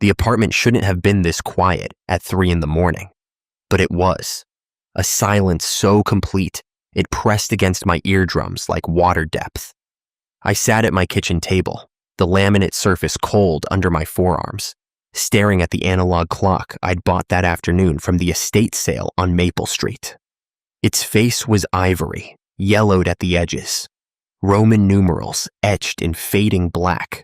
The apartment shouldn't have been this quiet at 3 in the morning, but it was. A silence so complete, it pressed against my eardrums like water depth. I sat at my kitchen table, the laminate surface cold under my forearms, staring at the analog clock I'd bought that afternoon from the estate sale on Maple Street. Its face was ivory, yellowed at the edges, Roman numerals etched in fading black,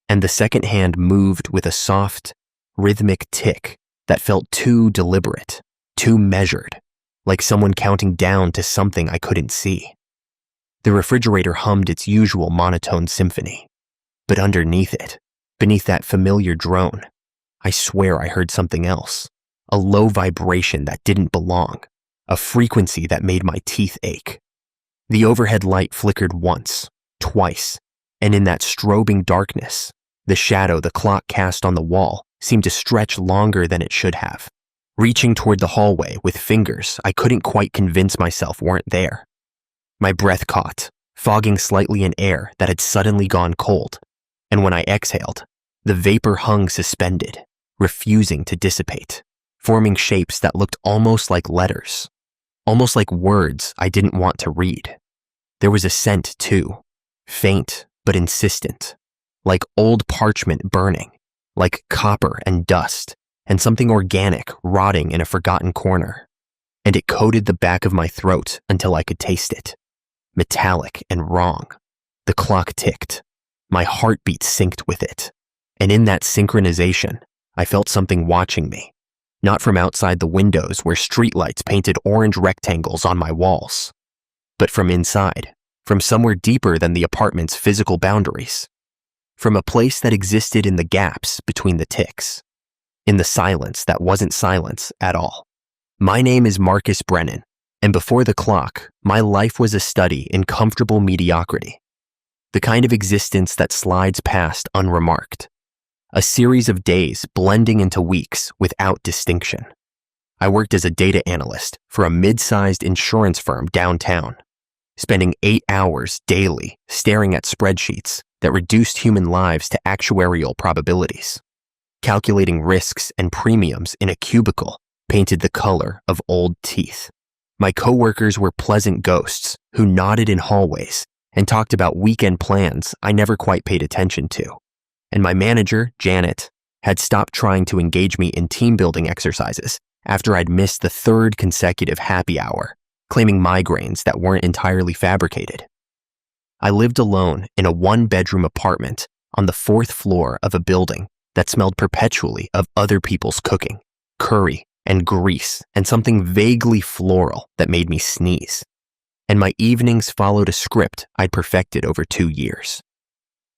and the second hand moved with a soft, rhythmic tick that felt too deliberate, too measured, like someone counting down to something I couldn't see. The refrigerator hummed its usual monotone symphony, but underneath it, beneath that familiar drone, I swear I heard something else, a low vibration that didn't belong, a frequency that made my teeth ache. The overhead light flickered once, twice, and in that strobing darkness, the shadow the clock cast on the wall seemed to stretch longer than it should have, reaching toward the hallway with fingers I couldn't quite convince myself weren't there. My breath caught, fogging slightly in air that had suddenly gone cold, and when I exhaled, the vapor hung suspended, refusing to dissipate, forming shapes that looked almost like letters, almost like words I didn't want to read. There was a scent, too, faint but insistent, like old parchment burning, like copper and dust, and something organic rotting in a forgotten corner. And it coated the back of my throat until I could taste it. Metallic and wrong. The clock ticked. My heartbeat synced with it. And in that synchronization, I felt something watching me, not from outside the windows where streetlights painted orange rectangles on my walls, but from inside, from somewhere deeper than the apartment's physical boundaries, from a place that existed in the gaps between the ticks, in the silence that wasn't silence at all. My name is Marcus Brennan, and before the clock, my life was a study in comfortable mediocrity, the kind of existence that slides past unremarked, a series of days blending into weeks without distinction. I worked as a data analyst for a mid-sized insurance firm downtown, spending 8 hours daily staring at spreadsheets that reduced human lives to actuarial probabilities, calculating risks and premiums in a cubicle painted the color of old teeth. My coworkers were pleasant ghosts who nodded in hallways and talked about weekend plans I never quite paid attention to. And my manager, Janet, had stopped trying to engage me in team-building exercises after I'd missed the 3rd consecutive happy hour, claiming migraines that weren't entirely fabricated. I lived alone in a 1-bedroom apartment on the 4th floor of a building that smelled perpetually of other people's cooking, curry, and grease, and something vaguely floral that made me sneeze. And my evenings followed a script I'd perfected over 2 years.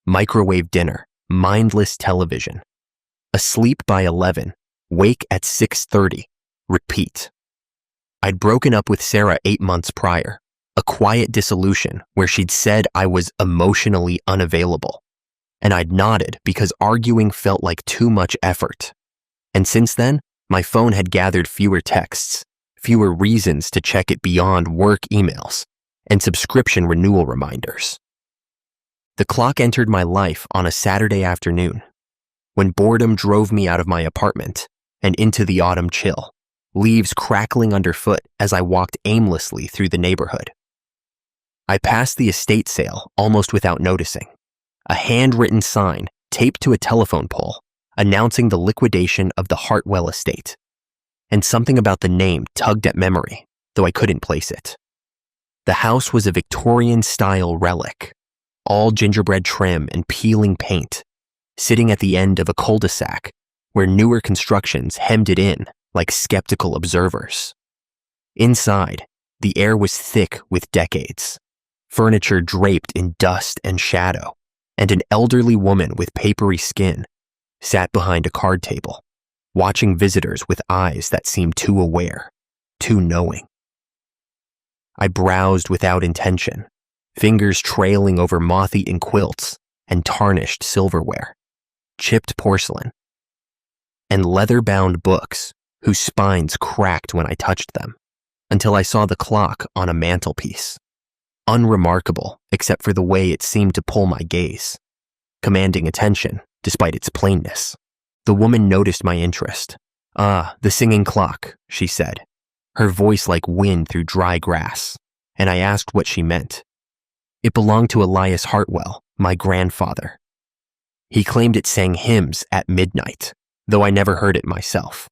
Microwave dinner, mindless television. Asleep by 11, wake at 6:30, repeat. I'd broken up with Sarah 8 months prior, a quiet dissolution where she'd said I was emotionally unavailable. And I'd nodded because arguing felt like too much effort. And since then, my phone had gathered fewer texts, fewer reasons to check it beyond work emails, and subscription renewal reminders. The clock entered my life on a Saturday afternoon, when boredom drove me out of my apartment and into the autumn chill, leaves crackling underfoot as I walked aimlessly through the neighborhood. I passed the estate sale almost without noticing, a handwritten sign taped to a telephone pole announcing the liquidation of the Hartwell estate, and something about the name tugged at memory, though I couldn't place it. The house was a Victorian-style relic, all gingerbread trim and peeling paint, sitting at the end of a cul-de-sac where newer constructions hemmed it in like skeptical observers. Inside, the air was thick with decades, furniture draped in dust and shadow, and an elderly woman with papery skin sat behind a card table, watching visitors with eyes that seemed too aware, too knowing. I browsed without intention, fingers trailing over moth-eaten quilts and tarnished silverware, chipped porcelain, and leather-bound books whose spines cracked when I touched them, until I saw the clock on a mantelpiece, unremarkable except for the way it seemed to pull my gaze, commanding attention despite its plainness. The woman noticed my interest. "Ah, the singing clock," she said, her voice like wind through dry grass, and I asked what she meant. It belonged to Elias Hartwell, my grandfather. He claimed it sang hymns at midnight, though I never heard it myself.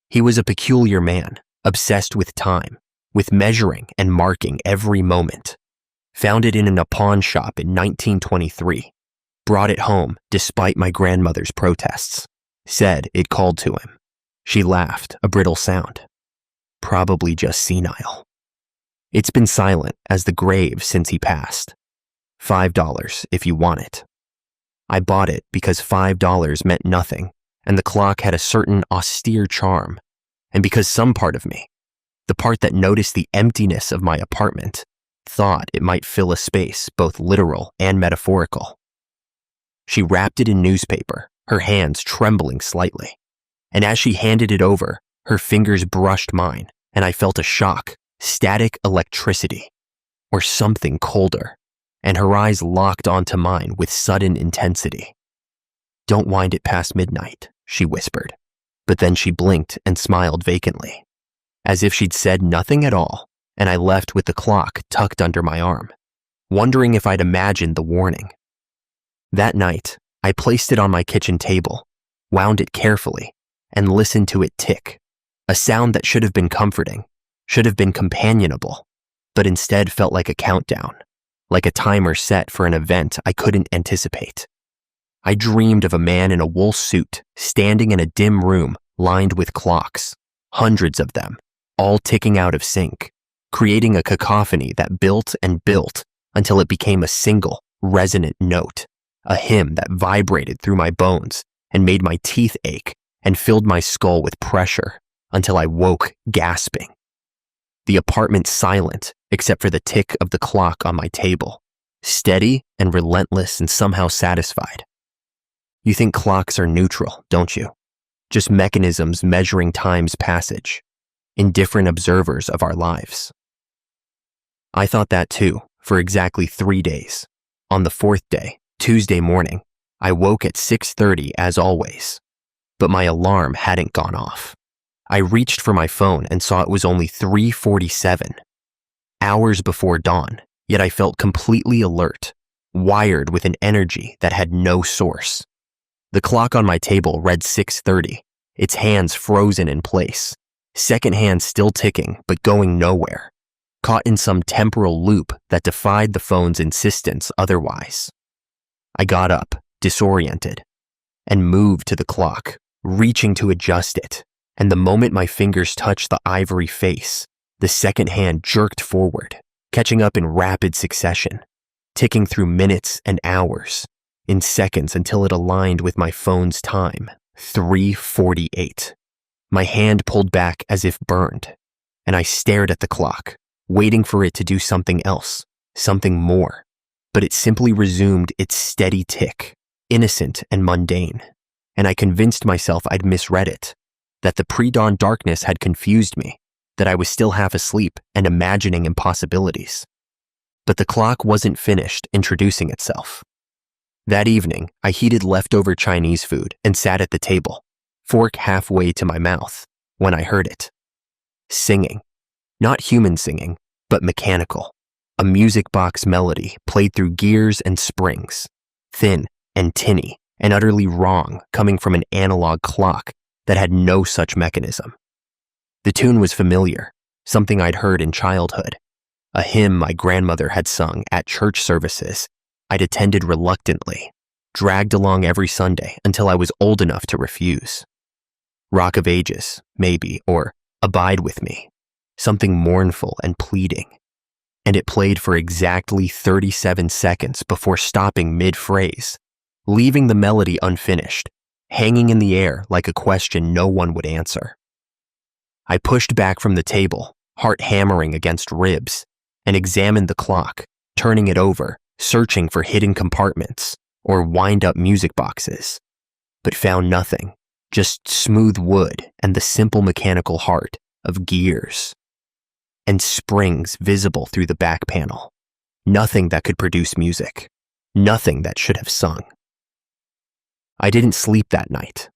He was a peculiar man, obsessed with time, with measuring and marking every moment. Found it in a pawn shop in 1923. Brought it home despite my grandmother's protests. Said it called to him. She laughed, a brittle sound. Probably just senile. It's been silent as the grave since he passed. $5 if you want it. I bought it because $5 meant nothing, and the clock had a certain austere charm, and because some part of me, the part that noticed the emptiness of my apartment, thought it might fill a space both literal and metaphorical. She wrapped it in newspaper, her hands trembling slightly, and as she handed it over, her fingers brushed mine, and I felt a shock, static electricity, or something colder, and her eyes locked onto mine with sudden intensity. "Don't wind it past midnight," she whispered, but then she blinked and smiled vacantly, as if she'd said nothing at all, and I left with the clock tucked under my arm, wondering if I'd imagined the warning. That night, I placed it on my kitchen table, wound it carefully, and listened to it tick, a sound that should have been comforting, should have been companionable, but instead felt like a countdown, like a timer set for an event I couldn't anticipate. I dreamed of a man in a wool suit standing in a dim room lined with clocks, hundreds of them, all ticking out of sync, creating a cacophony that built and built until it became a single, resonant note, a hymn that vibrated through my bones and made my teeth ache and filled my skull with pressure until I woke gasping. The apartment silent except for the tick of the clock on my table, steady and relentless and somehow satisfied. You think clocks are neutral, don't you? Just mechanisms measuring time's passage, indifferent observers of our lives. I thought that too, for exactly 3 days. On the fourth day, Tuesday morning, I woke at 6:30 as always, but my alarm hadn't gone off. I reached for my phone and saw it was only 3:47, hours before dawn, yet I felt completely alert, wired with an energy that had no source. The clock on my table read 6:30, its hands frozen in place, second hand still ticking but going nowhere, caught in some temporal loop that defied the phone's insistence otherwise. I got up, disoriented, and moved to the clock, reaching to adjust it, and the moment my fingers touched the ivory face, the second hand jerked forward, catching up in rapid succession, ticking through minutes and hours, in seconds until it aligned with my phone's time, 3:48. My hand pulled back as if burned, and I stared at the clock, waiting for it to do something else, something more, but it simply resumed its steady tick, innocent and mundane, and I convinced myself I'd misread it, that the pre-dawn darkness had confused me, that I was still half asleep and imagining impossibilities. But the clock wasn't finished introducing itself. That evening, I heated leftover Chinese food and sat at the table, fork halfway to my mouth, when I heard it. Singing. Not human singing, but mechanical. A music box melody played through gears and springs, thin and tinny and utterly wrong coming from an analog clock that had no such mechanism. The tune was familiar, something I'd heard in childhood, a hymn my grandmother had sung at church services I'd attended reluctantly, dragged along every Sunday until I was old enough to refuse. Rock of Ages, maybe, or Abide With Me, something mournful and pleading. And it played for exactly 37 seconds before stopping mid-phrase, leaving the melody unfinished, hanging in the air like a question no one would answer. I pushed back from the table, heart hammering against ribs, and examined the clock, turning it over, searching for hidden compartments or wind-up music boxes, but found nothing, just smooth wood and the simple mechanical heart of gears. And springs visible through the back panel. Nothing that could produce music. Nothing that should have sung. I didn't sleep that night.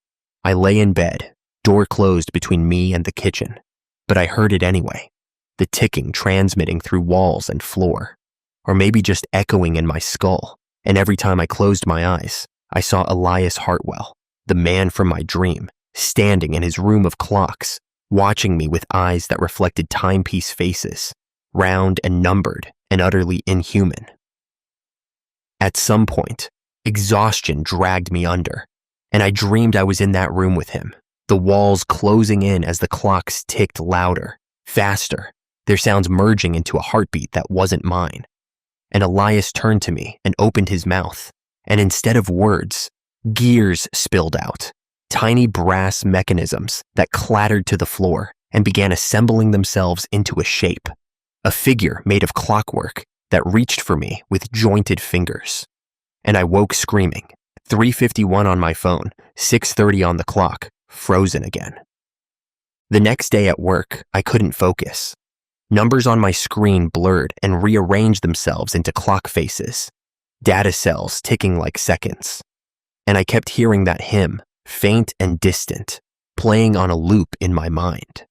I lay in bed, door closed between me and the kitchen, but I heard it anyway, the ticking transmitting through walls and floor, or maybe just echoing in my skull, and every time I closed my eyes, I saw Elias Hartwell, the man from my dream, standing in his room of clocks, watching me with eyes that reflected timepiece faces, round and numbered and utterly inhuman. At some point, exhaustion dragged me under, and I dreamed I was in that room with him, the walls closing in as the clocks ticked louder, faster, their sounds merging into a heartbeat that wasn't mine. And Elias turned to me and opened his mouth, and instead of words, gears spilled out, tiny brass mechanisms that clattered to the floor and began assembling themselves into a shape, a figure made of clockwork that reached for me with jointed fingers. And I woke screaming, 3:51 on my phone, 6:30 on the clock, frozen again. The next day at work, I couldn't focus. Numbers on my screen blurred and rearranged themselves into clock faces, data cells ticking like seconds. And I kept hearing that hymn, faint and distant, playing on a loop in my mind.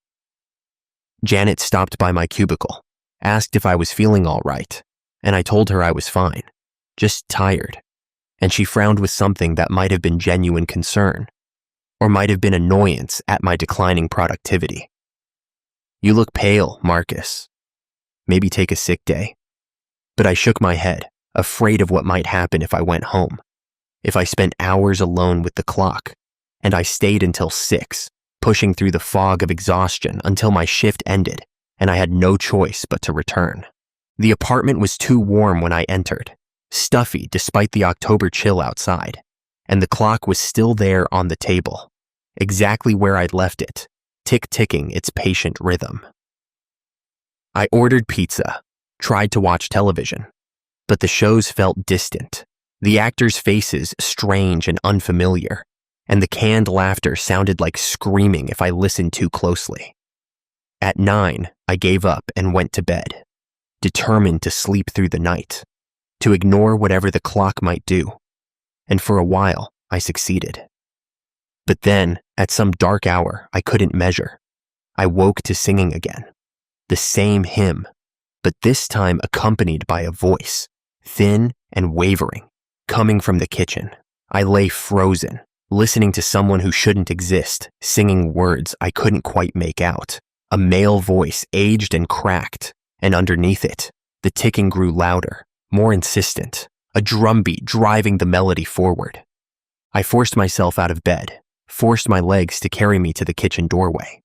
Janet stopped by my cubicle, asked if I was feeling all right, and I told her I was fine, just tired. And she frowned with something that might have been genuine concern, or might have been annoyance at my declining productivity. "You look pale, Marcus. Maybe take a sick day." But I shook my head, afraid of what might happen if I went home, if I spent hours alone with the clock, and I stayed until 6, pushing through the fog of exhaustion until my shift ended and I had no choice but to return. The apartment was too warm when I entered, stuffy despite the October chill outside, and the clock was still there on the table, exactly where I'd left it, tick-ticking its patient rhythm. I ordered pizza, tried to watch television, but the shows felt distant, the actors' faces strange and unfamiliar, and the canned laughter sounded like screaming if I listened too closely. At 9, I gave up and went to bed, determined to sleep through the night, to ignore whatever the clock might do, and for a while, I succeeded. But then, at some dark hour I couldn't measure, I woke to singing again, the same hymn, but this time accompanied by a voice, thin and wavering, coming from the kitchen. I lay frozen, listening to someone who shouldn't exist, singing words I couldn't quite make out, a male voice aged and cracked, and underneath it, the ticking grew louder, more insistent, a drumbeat driving the melody forward. I forced myself out of bed, forced my legs to carry me to the kitchen doorway,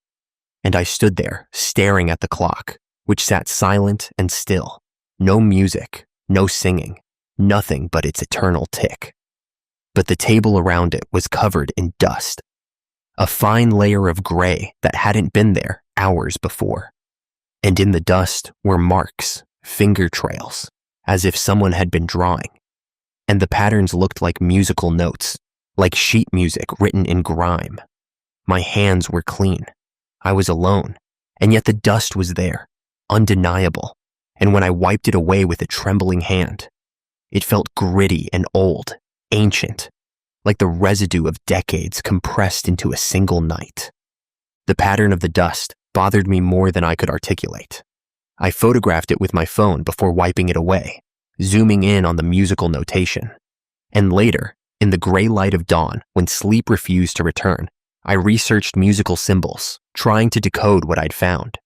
and I stood there, staring at the clock, which sat silent and still, no music, no singing, nothing but its eternal tick. But the table around it was covered in dust, a fine layer of gray that hadn't been there hours before. And in the dust were marks, finger trails, as if someone had been drawing. And the patterns looked like musical notes, like sheet music written in grime. My hands were clean. I was alone, and yet the dust was there, undeniable. And when I wiped it away with a trembling hand, it felt gritty and old, ancient, like the residue of decades compressed into a single night. The pattern of the dust bothered me more than I could articulate. I photographed it with my phone before wiping it away, zooming in on the musical notation. And later, in the gray light of dawn, when sleep refused to return, I researched musical symbols, trying to decode what I'd found.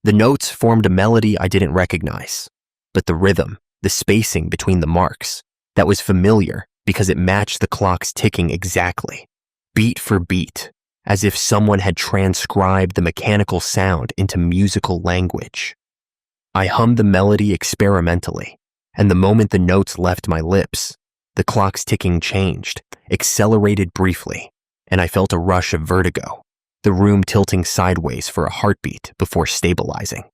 The notes formed a melody I didn't recognize, but the rhythm, the spacing between the marks, that was familiar because it matched the clock's ticking exactly, beat for beat, as if someone had transcribed the mechanical sound into musical language. I hummed the melody experimentally, and the moment the notes left my lips, the clock's ticking changed, accelerated briefly, and I felt a rush of vertigo, the room tilting sideways for a heartbeat before stabilizing.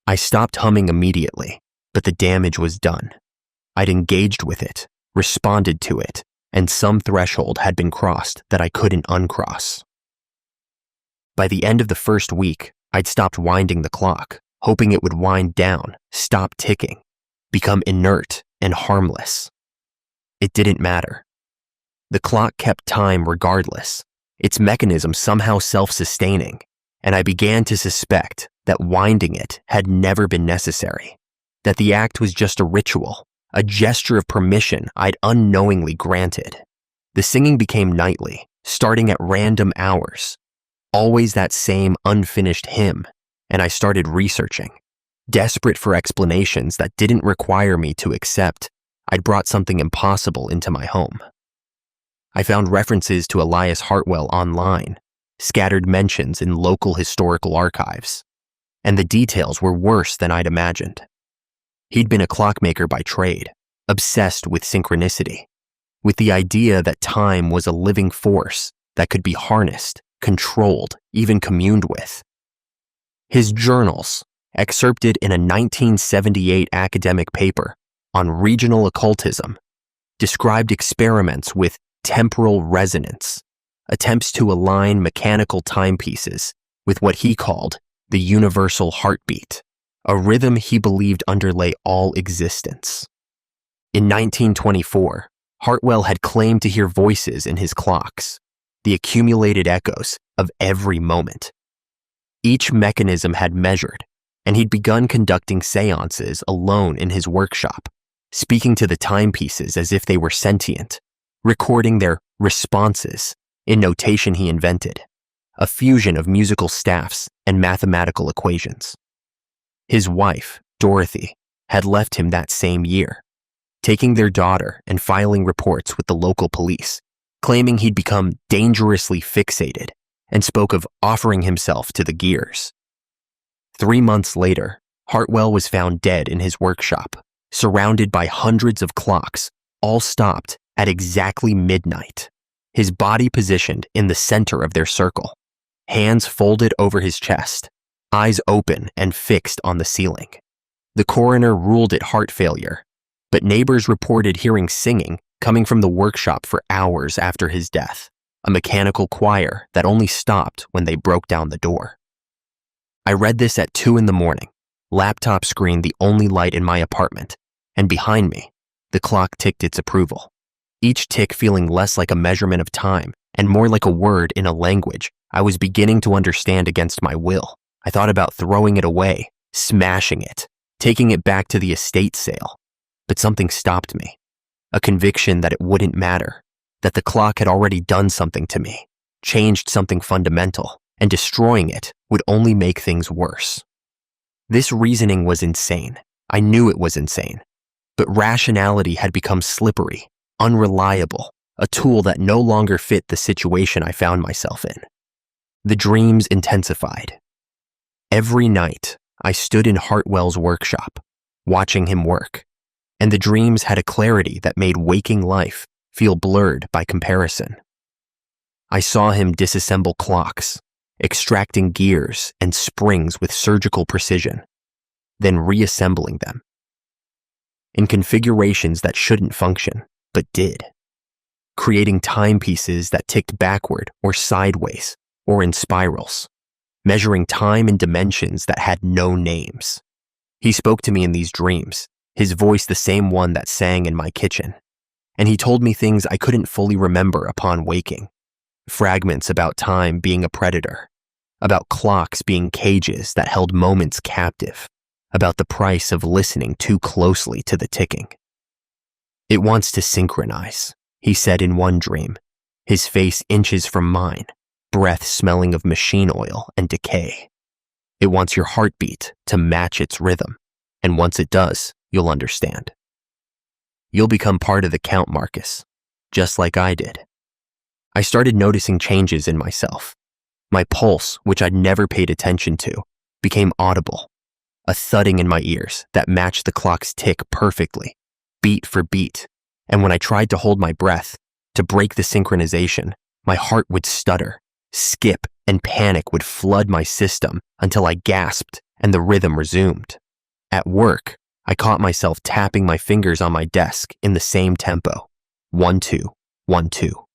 I stopped humming immediately, but the damage was done. I'd engaged with it, responded to it, and some threshold had been crossed that I couldn't uncross. By the end of the first week, I'd stopped winding the clock, hoping it would wind down, stop ticking, become inert and harmless. It didn't matter. The clock kept time regardless, its mechanism somehow self-sustaining, and I began to suspect that winding it had never been necessary, that the act was just a ritual, a gesture of permission I'd unknowingly granted. The singing became nightly, starting at random hours, always that same unfinished hymn, and I started researching, desperate for explanations that didn't require me to accept I'd brought something impossible into my home. I found references to Elias Hartwell online, scattered mentions in local historical archives, and the details were worse than I'd imagined. He'd been a clockmaker by trade, obsessed with synchronicity, with the idea that time was a living force that could be harnessed, controlled, even communed with. His journals, excerpted in a 1978 academic paper on regional occultism, described experiments with temporal resonance, attempts to align mechanical timepieces with what he called the universal heartbeat, a rhythm he believed underlay all existence. In 1924, Hartwell had claimed to hear voices in his clocks, the accumulated echoes of every moment. Each mechanism had measured, and he'd begun conducting seances alone in his workshop, speaking to the timepieces as if they were sentient, recording their responses in notation he invented, a fusion of musical staffs and mathematical equations. His wife, Dorothy, had left him that same year, taking their daughter and filing reports with the local police, claiming he'd become dangerously fixated and spoke of offering himself to the gears. 3 months later, Hartwell was found dead in his workshop, surrounded by hundreds of clocks, all stopped at exactly midnight, his body positioned in the center of their circle, hands folded over his chest, eyes open and fixed on the ceiling. The coroner ruled it heart failure, but neighbors reported hearing singing coming from the workshop for hours after his death, a mechanical choir that only stopped when they broke down the door. I read this at 2 a.m, laptop screen the only light in my apartment, and behind me, the clock ticked its approval, each tick feeling less like a measurement of time and more like a word in a language I was beginning to understand against my will. I thought about throwing it away, smashing it, taking it back to the estate sale, but something stopped me, a conviction that it wouldn't matter, that the clock had already done something to me, changed something fundamental, and destroying it would only make things worse. This reasoning was insane. I knew it was insane. But rationality had become slippery, unreliable, a tool that no longer fit the situation I found myself in. The dreams intensified. Every night, I stood in Hartwell's workshop, watching him work, and the dreams had a clarity that made waking life feel blurred by comparison. I saw him disassemble clocks, extracting gears and springs with surgical precision, then reassembling them in configurations that shouldn't function, but did, creating timepieces that ticked backward or sideways or in spirals, measuring time in dimensions that had no names. He spoke to me in these dreams, his voice the same one that sang in my kitchen, and he told me things I couldn't fully remember upon waking. Fragments about time being a predator, about clocks being cages that held moments captive, about the price of listening too closely to the ticking. "It wants to synchronize," he said in one dream, his face inches from mine, breath smelling of machine oil and decay. "It wants your heartbeat to match its rhythm, and once it does, you'll understand. You'll become part of the count, Marcus, just like I did." I started noticing changes in myself. My pulse, which I'd never paid attention to, became audible, a thudding in my ears that matched the clock's tick perfectly, beat for beat, and when I tried to hold my breath, to break the synchronization, my heart would stutter, skip, and panic would flood my system until I gasped and the rhythm resumed. At work, I caught myself tapping my fingers on my desk in the same tempo, 1-2, 1-2.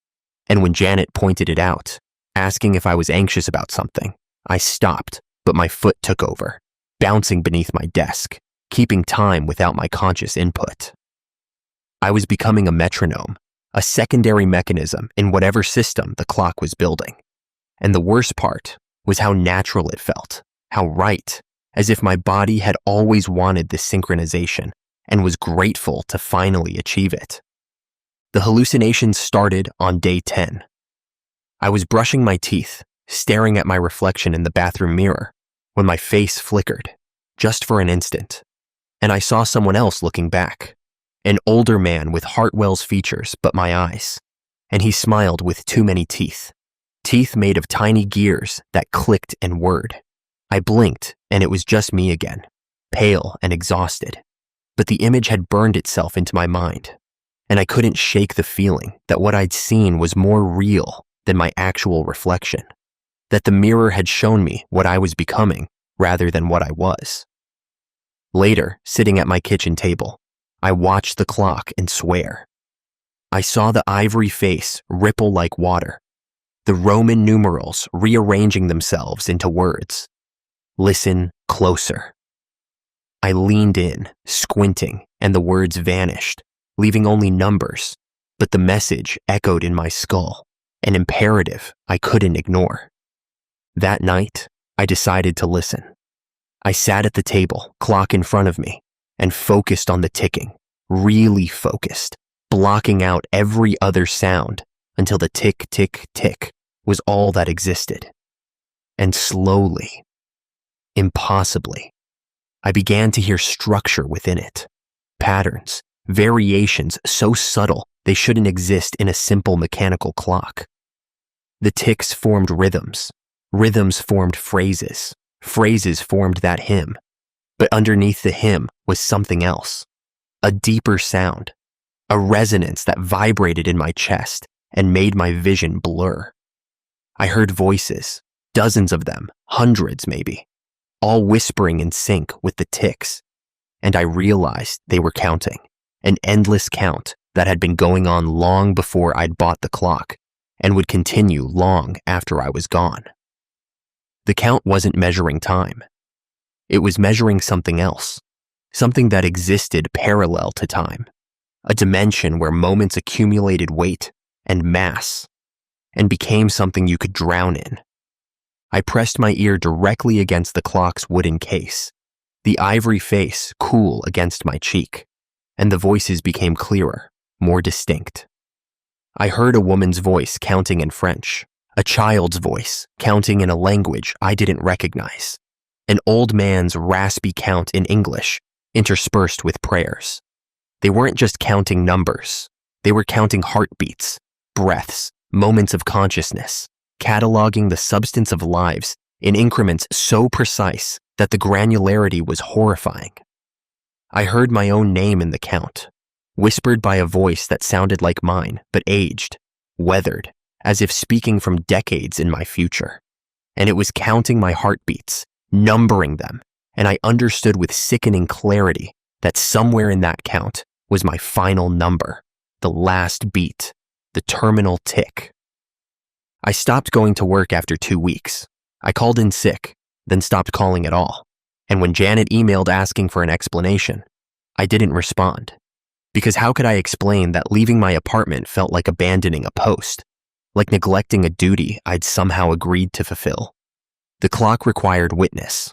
And when Janet pointed it out, asking if I was anxious about something, I stopped, but my foot took over, bouncing beneath my desk, keeping time without my conscious input. I was becoming a metronome, a secondary mechanism in whatever system the clock was building. And the worst part was how natural it felt, how right, as if my body had always wanted this synchronization and was grateful to finally achieve it. The hallucinations started on day 10. I was brushing my teeth, staring at my reflection in the bathroom mirror, when my face flickered, just for an instant, and I saw someone else looking back, an older man with Hartwell's features but my eyes, and he smiled with too many teeth, teeth made of tiny gears that clicked and whirred. I blinked, and it was just me again, pale and exhausted, but the image had burned itself into my mind, and I couldn't shake the feeling that what I'd seen was more real than my actual reflection, that the mirror had shown me what I was becoming rather than what I was. Later, sitting at my kitchen table, I watched the clock and swear. I saw the ivory face ripple like water, the Roman numerals rearranging themselves into words. Listen closer. I leaned in, squinting, and the words vanished, leaving only numbers, but the message echoed in my skull, an imperative I couldn't ignore. That night, I decided to listen. I sat at the table, clock in front of me, and focused on the ticking, really focused, blocking out every other sound until the tick, tick, tick was all that existed. And slowly, impossibly, I began to hear structure within it, patterns, variations so subtle they shouldn't exist in a simple mechanical clock. The ticks formed rhythms, rhythms formed phrases, phrases formed that hymn, but underneath the hymn was something else, a deeper sound, a resonance that vibrated in my chest and made my vision blur. I heard voices, dozens of them, hundreds maybe, all whispering in sync with the ticks, and I realized they were counting, an endless count that had been going on long before I'd bought the clock and would continue long after I was gone. The count wasn't measuring time. It was measuring something else, something that existed parallel to time, a dimension where moments accumulated weight and mass and became something you could drown in. I pressed my ear directly against the clock's wooden case, the ivory face cool against my cheek, and the voices became clearer, more distinct. I heard a woman's voice counting in French, a child's voice counting in a language I didn't recognize, an old man's raspy count in English interspersed with prayers. They weren't just counting numbers, they were counting heartbeats, breaths, moments of consciousness, cataloging the substance of lives in increments so precise that the granularity was horrifying. I heard my own name in the count, whispered by a voice that sounded like mine, but aged, weathered, as if speaking from decades in my future. And it was counting my heartbeats, numbering them, and I understood with sickening clarity that somewhere in that count was my final number, the last beat, the terminal tick. I stopped going to work after 2 weeks. I called in sick, then stopped calling at all. And when Janet emailed asking for an explanation, I didn't respond. Because how could I explain that leaving my apartment felt like abandoning a post, like neglecting a duty I'd somehow agreed to fulfill? The clock required witness.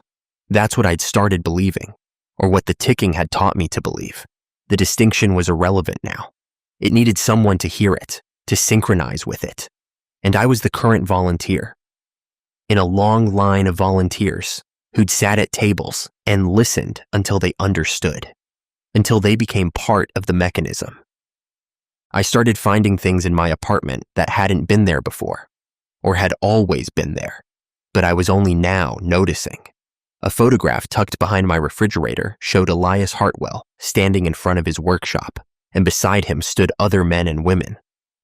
That's what I'd started believing, or what the ticking had taught me to believe. The distinction was irrelevant now. It needed someone to hear it, to synchronize with it. And I was the current volunteer, in a long line of volunteers who'd sat at tables and listened until they understood, until they became part of the mechanism. I started finding things in my apartment that hadn't been there before, or had always been there, but I was only now noticing. A photograph tucked behind my refrigerator showed Elias Hartwell standing in front of his workshop, and beside him stood other men and women,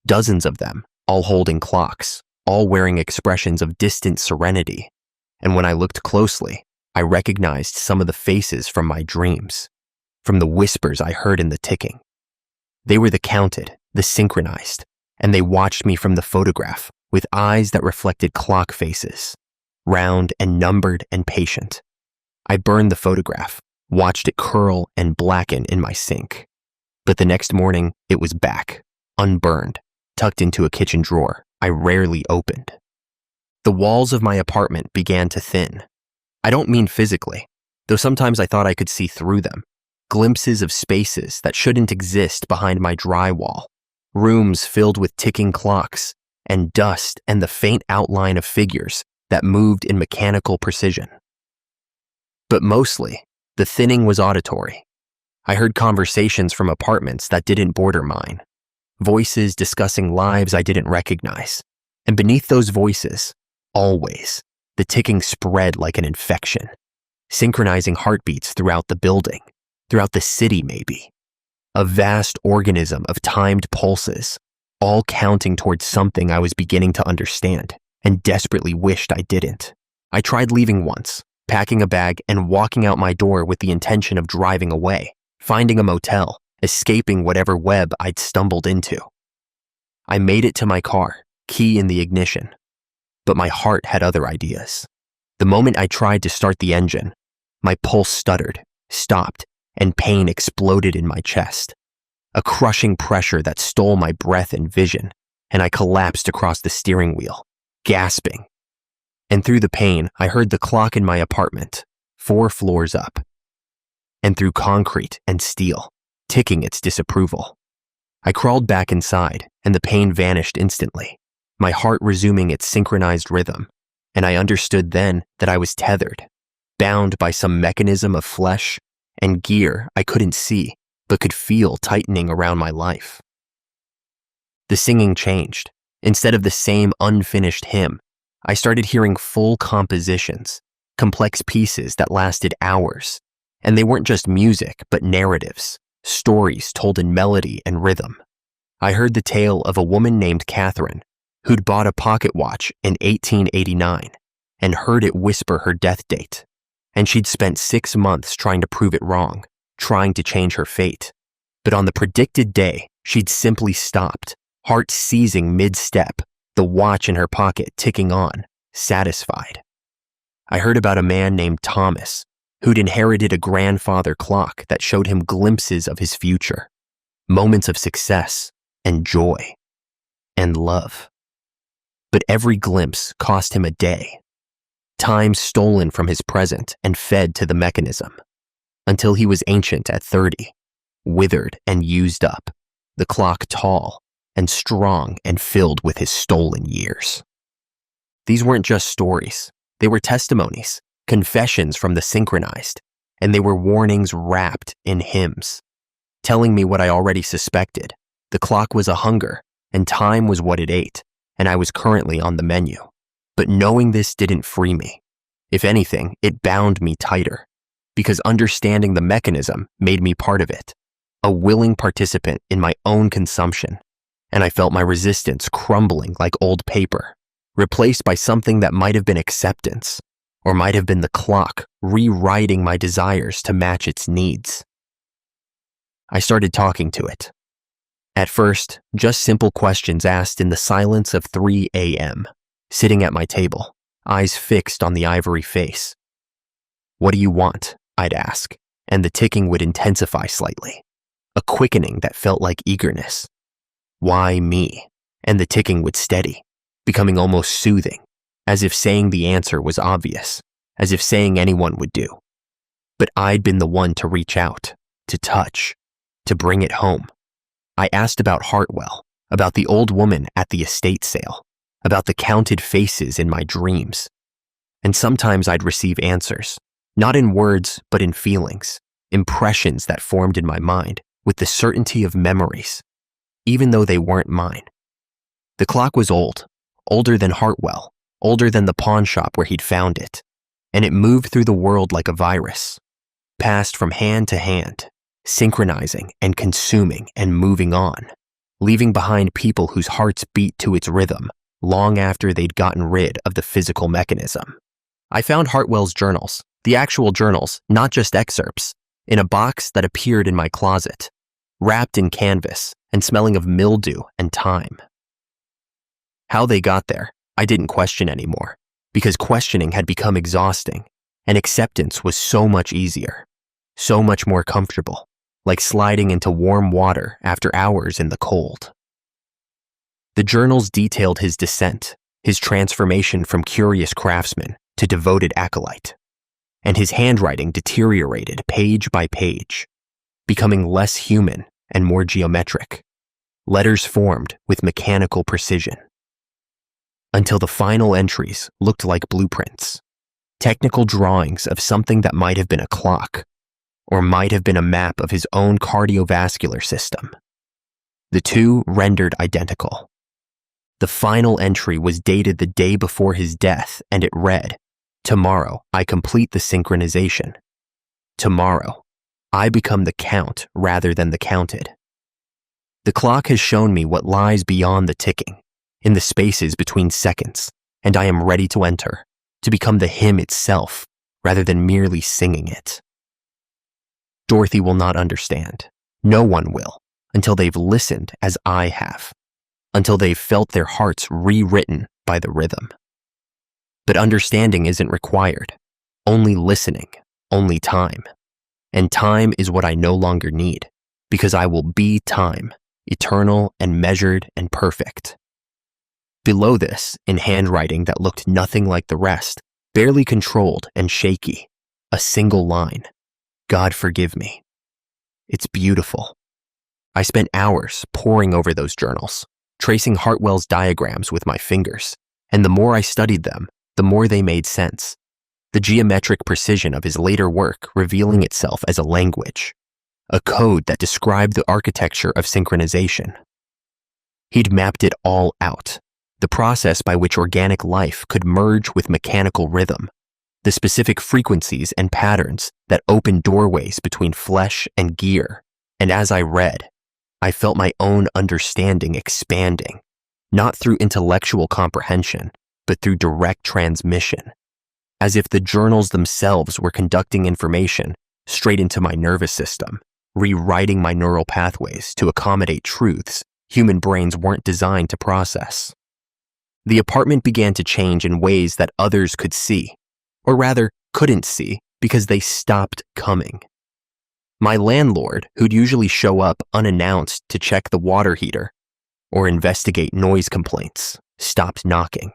dozens of them, all holding clocks, all wearing expressions of distant serenity. And when I looked closely, I recognized some of the faces from my dreams, from the whispers I heard in the ticking. They were the counted, the synchronized, and they watched me from the photograph with eyes that reflected clock faces, round and numbered and patient. I burned the photograph, watched it curl and blacken in my sink. But the next morning, it was back, unburned, tucked into a kitchen drawer I rarely opened. The walls of my apartment began to thin. I don't mean physically, though sometimes I thought I could see through them. Glimpses of spaces that shouldn't exist behind my drywall, rooms filled with ticking clocks, and dust and the faint outline of figures that moved in mechanical precision. But mostly, the thinning was auditory. I heard conversations from apartments that didn't border mine, voices discussing lives I didn't recognize, and beneath those voices, always, the ticking spread like an infection, synchronizing heartbeats throughout the building, throughout the city maybe. A vast organism of timed pulses, all counting towards something I was beginning to understand and desperately wished I didn't. I tried leaving once, packing a bag and walking out my door with the intention of driving away, finding a motel, escaping whatever web I'd stumbled into. I made it to my car, key in the ignition, but my heart had other ideas. The moment I tried to start the engine, my pulse stuttered, stopped, and pain exploded in my chest. A crushing pressure that stole my breath and vision, and I collapsed across the steering wheel, gasping. And through the pain, I heard the clock in my apartment, 4 floors up, and through concrete and steel, ticking its disapproval. I crawled back inside, and the pain vanished instantly, my heart resuming its synchronized rhythm, and I understood then that I was tethered, bound by some mechanism of flesh and gear I couldn't see, but could feel tightening around my life. The singing changed. Instead of the same unfinished hymn, I started hearing full compositions, complex pieces that lasted hours, and they weren't just music, but narratives, stories told in melody and rhythm. I heard the tale of a woman named Catherine, who'd bought a pocket watch in 1889 and heard it whisper her death date, and she'd spent 6 months trying to prove it wrong, trying to change her fate. But on the predicted day, she'd simply stopped, heart seizing mid-step, the watch in her pocket ticking on, satisfied. I heard about a man named Thomas, who'd inherited a grandfather clock that showed him glimpses of his future, moments of success and joy and love. But every glimpse cost him a day, time stolen from his present and fed to the mechanism, until he was ancient at 30, withered and used up, the clock tall and strong and filled with his stolen years. These weren't just stories, they were testimonies, confessions from the synchronized, and they were warnings wrapped in hymns, telling me what I already suspected. The clock was a hunger, and time was what it ate, and I was currently on the menu. But knowing this didn't free me. If anything, it bound me tighter, because understanding the mechanism made me part of it, a willing participant in my own consumption, and I felt my resistance crumbling like old paper, replaced by something that might have been acceptance, or might have been the clock rewriting my desires to match its needs. I started talking to it. At first, just simple questions asked in the silence of 3 a.m., sitting at my table, eyes fixed on the ivory face. "What do you want?" I'd ask, and the ticking would intensify slightly, a quickening that felt like eagerness. "Why me?" And the ticking would steady, becoming almost soothing, as if saying the answer was obvious, as if saying anyone would do. But I'd been the one to reach out, to touch, to bring it home. I asked about Hartwell, about the old woman at the estate sale, about the counted faces in my dreams. And sometimes I'd receive answers, not in words, but in feelings, impressions that formed in my mind with the certainty of memories, even though they weren't mine. The clock was old, older than Hartwell, older than the pawn shop where he'd found it, and it moved through the world like a virus, passed from hand to hand, synchronizing and consuming and moving on, leaving behind people whose hearts beat to its rhythm long after they'd gotten rid of the physical mechanism. I found Hartwell's journals, the actual journals, not just excerpts, in a box that appeared in my closet, wrapped in canvas and smelling of mildew and time. How they got there, I didn't question anymore, because questioning had become exhausting, and acceptance was so much easier, so much more comfortable, like sliding into warm water after hours in the cold. The journals detailed his descent, his transformation from curious craftsman to devoted acolyte, and his handwriting deteriorated page by page, becoming less human and more geometric. Letters formed with mechanical precision, until the final entries looked like blueprints, technical drawings of something that might have been a clock, or might have been a map of his own cardiovascular system. The two rendered identical. The final entry was dated the day before his death, and it read, "Tomorrow, I complete the synchronization. Tomorrow, I become the count rather than the counted." The clock has shown me what lies beyond the ticking, in the spaces between seconds, and I am ready to enter, to become the hymn itself, rather than merely singing it. Dorothy will not understand. No one will, until they've listened as I have, until they've felt their hearts rewritten by the rhythm. But understanding isn't required, only listening, only time. And time is what I no longer need, because I will be time, eternal and measured and perfect. Below this, in handwriting that looked nothing like the rest, barely controlled and shaky, a single line, "God forgive me." It's beautiful. I spent hours poring over those journals, tracing Hartwell's diagrams with my fingers, and the more I studied them, the more they made sense. The geometric precision of his later work revealing itself as a language, a code that described the architecture of synchronization. He'd mapped it all out, the process by which organic life could merge with mechanical rhythm, the specific frequencies and patterns that open doorways between flesh and gear. And as I read, I felt my own understanding expanding, not through intellectual comprehension, but through direct transmission, as if the journals themselves were conducting information straight into my nervous system, rewriting my neural pathways to accommodate truths human brains weren't designed to process. The apartment began to change in ways that others could see, or rather couldn't see because they stopped coming. My landlord, who'd usually show up unannounced to check the water heater or investigate noise complaints, stopped knocking.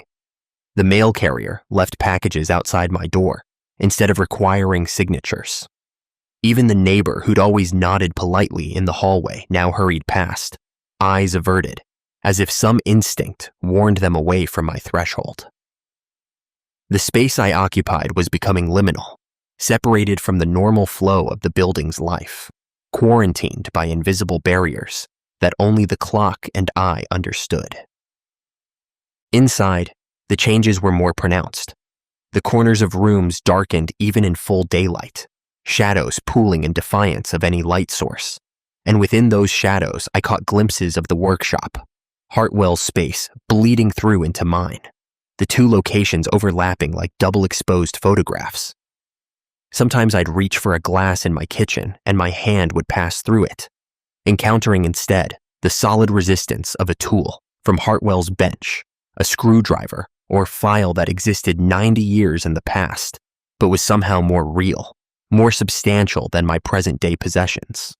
The mail carrier left packages outside my door instead of requiring signatures. Even the neighbor who'd always nodded politely in the hallway now hurried past, eyes averted, as if some instinct warned them away from my threshold. The space I occupied was becoming liminal, separated from the normal flow of the building's life, quarantined by invisible barriers that only the clock and I understood. Inside, the changes were more pronounced. The corners of rooms darkened even in full daylight, shadows pooling in defiance of any light source. And within those shadows, I caught glimpses of the workshop, Hartwell's space bleeding through into mine, the two locations overlapping like double-exposed photographs. Sometimes I'd reach for a glass in my kitchen and my hand would pass through it, encountering instead the solid resistance of a tool from Hartwell's bench, a screwdriver or file that existed 90 years in the past, but was somehow more real, more substantial than my present-day possessions.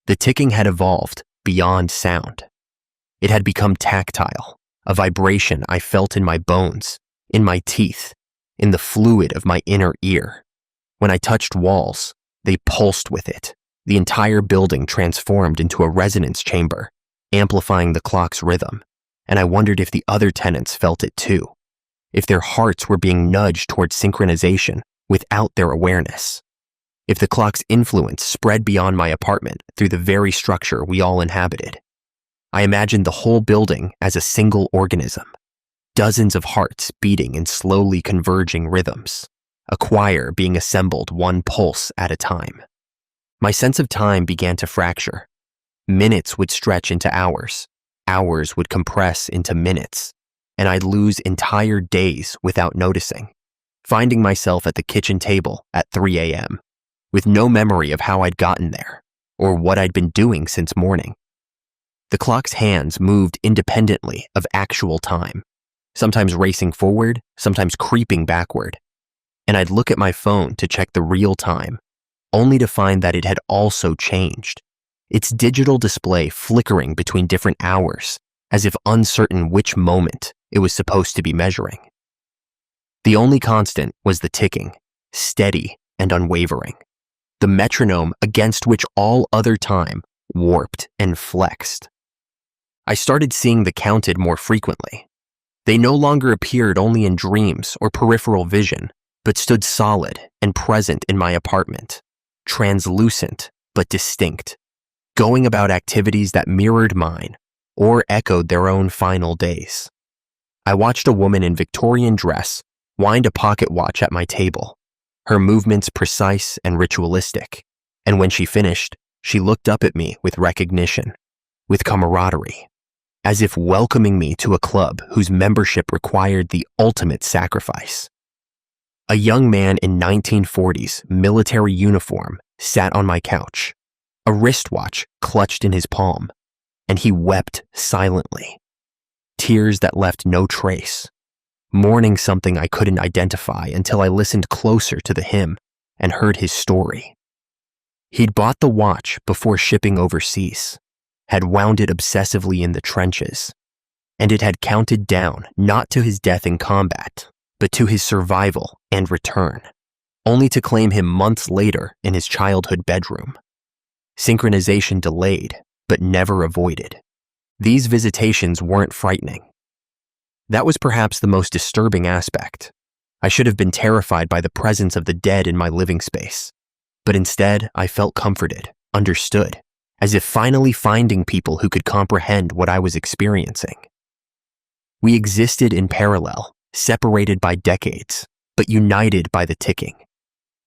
The ticking had evolved beyond sound. It had become tactile, a vibration I felt in my bones, in my teeth, in the fluid of my inner ear. When I touched walls, they pulsed with it. The entire building transformed into a resonance chamber, amplifying the clock's rhythm, and I wondered if the other tenants felt it too, if their hearts were being nudged toward synchronization without their awareness, if the clock's influence spread beyond my apartment through the very structure we all inhabited. I imagined the whole building as a single organism, dozens of hearts beating in slowly converging rhythms, a choir being assembled one pulse at a time. My sense of time began to fracture. Minutes would stretch into hours, hours would compress into minutes, and I'd lose entire days without noticing, finding myself at the kitchen table at 3 a.m., with no memory of how I'd gotten there or what I'd been doing since morning. The clock's hands moved independently of actual time, sometimes racing forward, sometimes creeping backward, and I'd look at my phone to check the real time, only to find that it had also changed, its digital display flickering between different hours as if uncertain which moment it was supposed to be measuring. The only constant was the ticking, steady and unwavering, the metronome against which all other time warped and flexed. I started seeing the counted more frequently. They no longer appeared only in dreams or peripheral vision, but stood solid and present in my apartment, translucent but distinct, going about activities that mirrored mine or echoed their own final days. I watched a woman in Victorian dress wind a pocket watch at my table, her movements precise and ritualistic, and when she finished, she looked up at me with recognition, with camaraderie, as if welcoming me to a club whose membership required the ultimate sacrifice. A young man in 1940s military uniform sat on my couch, a wristwatch clutched in his palm, and he wept silently, tears that left no trace, mourning something I couldn't identify until I listened closer to the hymn and heard his story. He'd bought the watch before shipping overseas, had wound it obsessively in the trenches, and it had counted down not to his death in combat, but to his survival and return, only to claim him months later in his childhood bedroom. Synchronization delayed, but never avoided. These visitations weren't frightening. That was perhaps the most disturbing aspect. I should have been terrified by the presence of the dead in my living space, but instead I felt comforted, understood, as if finally finding people who could comprehend what I was experiencing. We existed in parallel, separated by decades, but united by the ticking.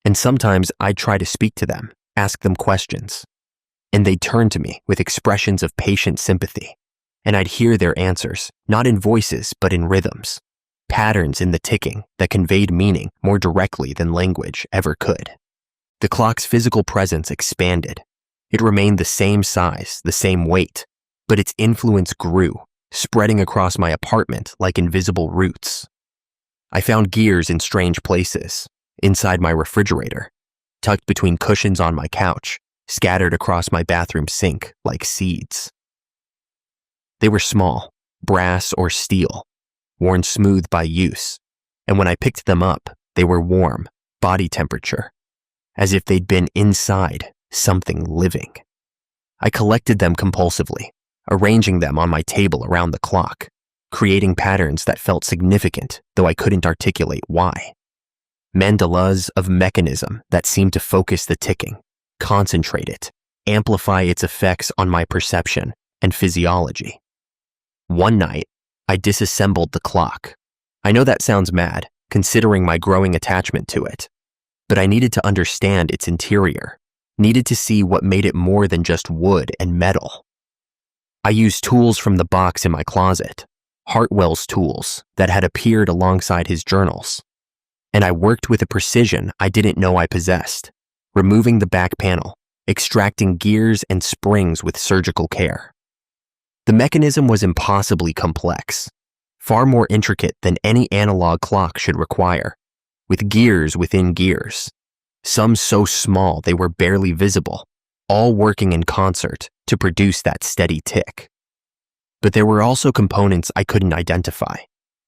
And sometimes I'd try to speak to them, ask them questions, and they'd turn to me with expressions of patient sympathy, and I'd hear their answers, not in voices but in rhythms, patterns in the ticking that conveyed meaning more directly than language ever could. The clock's physical presence expanded. It remained the same size, the same weight, but its influence grew, spreading across my apartment like invisible roots. I found gears in strange places, inside my refrigerator, tucked between cushions on my couch, scattered across my bathroom sink like seeds. They were small, brass or steel, worn smooth by use, and when I picked them up, they were warm, body temperature, as if they'd been inside something living. I collected them compulsively, arranging them on my table around the clock, creating patterns that felt significant, though I couldn't articulate why. Mandalas of mechanism that seemed to focus the ticking, concentrate it, amplify its effects on my perception and physiology. One night, I disassembled the clock. I know that sounds mad, considering my growing attachment to it, but I needed to understand its interior, needed to see what made it more than just wood and metal. I used tools from the box in my closet, Hartwell's tools that had appeared alongside his journals, and I worked with a precision I didn't know I possessed, removing the back panel, extracting gears and springs with surgical care. The mechanism was impossibly complex, far more intricate than any analog clock should require, with gears within gears, some so small they were barely visible, all working in concert to produce that steady tick. But there were also components I couldn't identify,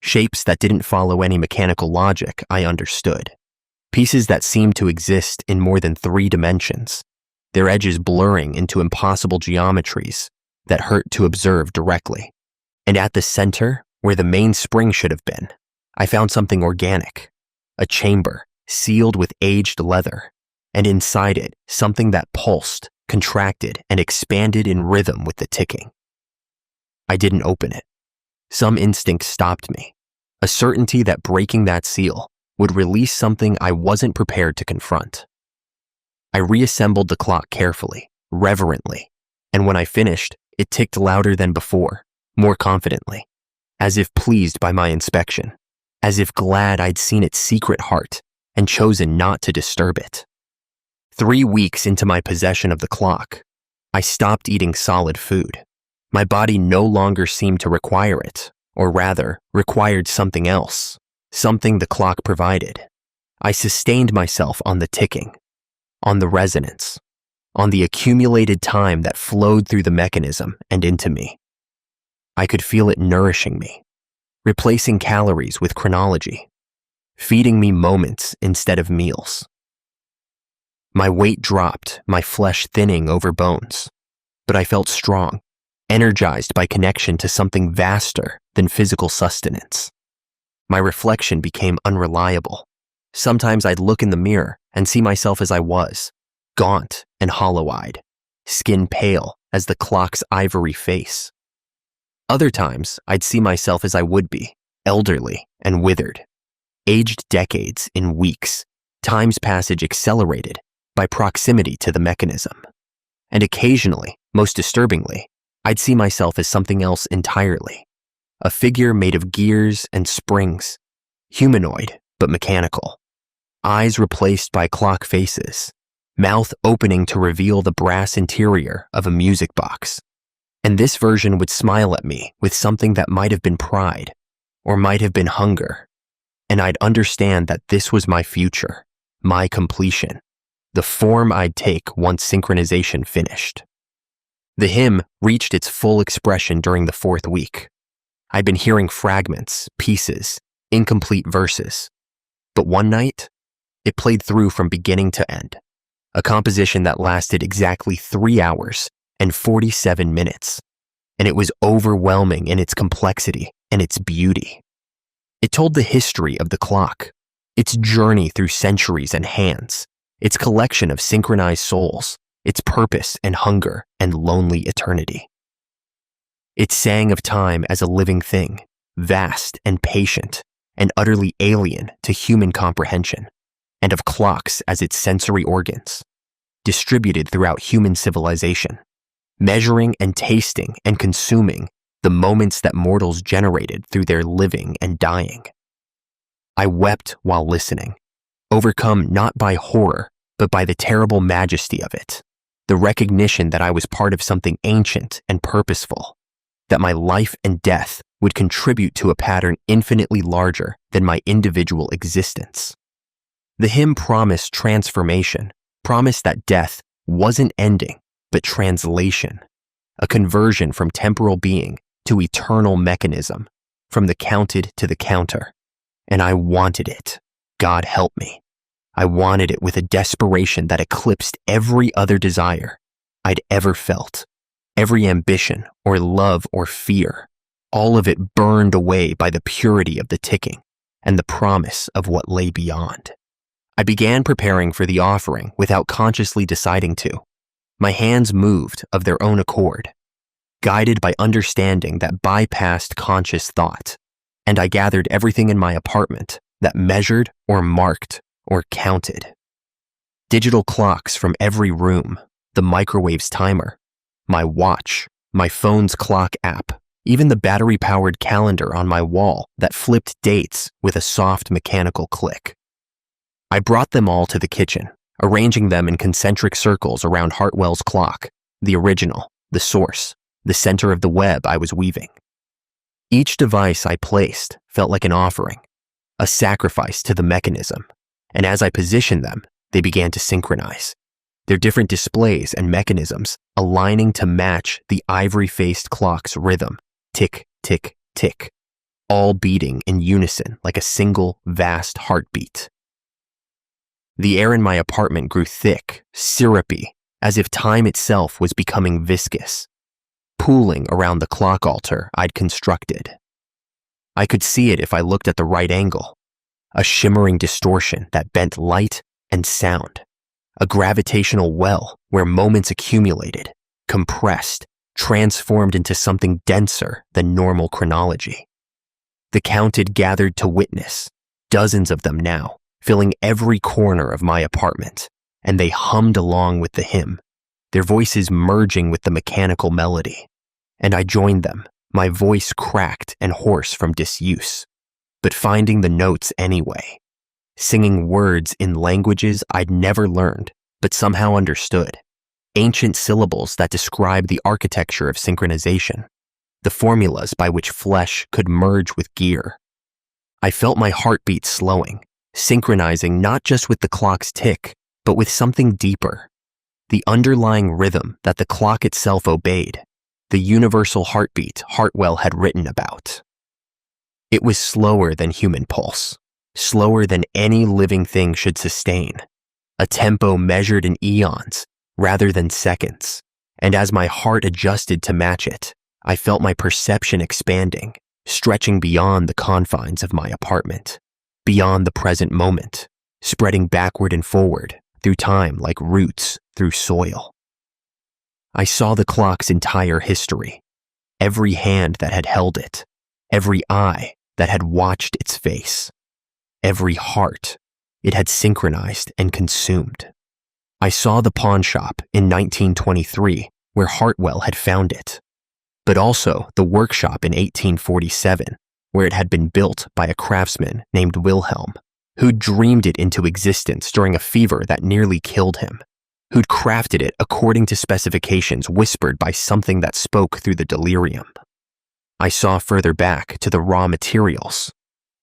shapes that didn't follow any mechanical logic I understood, pieces that seemed to exist in more than 3 dimensions, their edges blurring into impossible geometries that hurt to observe directly. And at the center, where the main spring should have been, I found something organic, a chamber sealed with aged leather, and inside it, something that pulsed, contracted, and expanded in rhythm with the ticking. I didn't open it. Some instinct stopped me, a certainty that breaking that seal would release something I wasn't prepared to confront. I reassembled the clock carefully, reverently, and when I finished, it ticked louder than before, more confidently, as if pleased by my inspection, as if glad I'd seen its secret heart and chosen not to disturb it. 3 weeks into my possession of the clock, I stopped eating solid food. My body no longer seemed to require it, or rather, required something else, something the clock provided. I sustained myself on the ticking, on the resonance, on the accumulated time that flowed through the mechanism and into me. I could feel it nourishing me, replacing calories with chronology, feeding me moments instead of meals. My weight dropped, my flesh thinning over bones, but I felt strong, energized by connection to something vaster than physical sustenance. My reflection became unreliable. Sometimes I'd look in the mirror and see myself as I was, gaunt and hollow-eyed, skin pale as the clock's ivory face. Other times, I'd see myself as I would be, elderly and withered, aged decades in weeks, time's passage accelerated by proximity to the mechanism. And occasionally, most disturbingly, I'd see myself as something else entirely, a figure made of gears and springs, humanoid but mechanical, eyes replaced by clock faces, mouth opening to reveal the brass interior of a music box. And this version would smile at me with something that might have been pride or might have been hunger. And I'd understand that this was my future, my completion, the form I'd take once synchronization finished. The hymn reached its full expression during the 4th week. I'd been hearing fragments, pieces, incomplete verses. But one night, it played through from beginning to end, a composition that lasted exactly 3 hours and 47 minutes, and it was overwhelming in its complexity and its beauty. It told the history of the clock, its journey through centuries and hands, its collection of synchronized souls, its purpose and hunger and lonely eternity. It sang of time as a living thing, vast and patient, and utterly alien to human comprehension, and of clocks as its sensory organs, distributed throughout human civilization, measuring and tasting and consuming the moments that mortals generated through their living and dying. I wept while listening, overcome not by horror, but by the terrible majesty of it, the recognition that I was part of something ancient and purposeful, that my life and death would contribute to a pattern infinitely larger than my individual existence. The hymn promised transformation, promised that death wasn't ending, but translation, a conversion from temporal being to eternal mechanism, from the counted to the counter. And I wanted it. God help me. I wanted it with a desperation that eclipsed every other desire I'd ever felt, every ambition or love or fear, all of it burned away by the purity of the ticking and the promise of what lay beyond. I began preparing for the offering without consciously deciding to. My hands moved of their own accord, guided by understanding that bypassed conscious thought, and I gathered everything in my apartment that measured or marked or counted. Digital clocks from every room, the microwave's timer, my watch, my phone's clock app, even the battery-powered calendar on my wall that flipped dates with a soft mechanical click. I brought them all to the kitchen, arranging them in concentric circles around Hartwell's clock, the original, the source, the center of the web I was weaving. Each device I placed felt like an offering, a sacrifice to the mechanism, and as I positioned them, they began to synchronize, their different displays and mechanisms aligning to match the ivory-faced clock's rhythm, tick, tick, tick, all beating in unison like a single, vast heartbeat. The air in my apartment grew thick, syrupy, as if time itself was becoming viscous, pooling around the clock altar I'd constructed. I could see it if I looked at the right angle, a shimmering distortion that bent light and sound, a gravitational well where moments accumulated, compressed, transformed into something denser than normal chronology. The counted gathered to witness, dozens of them now, filling every corner of my apartment, and they hummed along with the hymn, their voices merging with the mechanical melody. And I joined them, my voice cracked and hoarse from disuse, but finding the notes anyway, singing words in languages I'd never learned but somehow understood, ancient syllables that describe the architecture of synchronization, the formulas by which flesh could merge with gear. I felt my heartbeat slowing, synchronizing not just with the clock's tick, but with something deeper, the underlying rhythm that the clock itself obeyed, the universal heartbeat Hartwell had written about. It was slower than human pulse, slower than any living thing should sustain, a tempo measured in eons rather than seconds, and as my heart adjusted to match it, I felt my perception expanding, stretching beyond the confines of my apartment, beyond the present moment, spreading backward and forward through time like roots through soil. I saw the clock's entire history, every hand that had held it, every eye that had watched its face, every heart it had synchronized and consumed. I saw the pawn shop in 1923 where Hartwell had found it, but also the workshop in 1847 where it had been built by a craftsman named Wilhelm, who'd dreamed it into existence during a fever that nearly killed him, who'd crafted it according to specifications whispered by something that spoke through the delirium. I saw further back to the raw materials,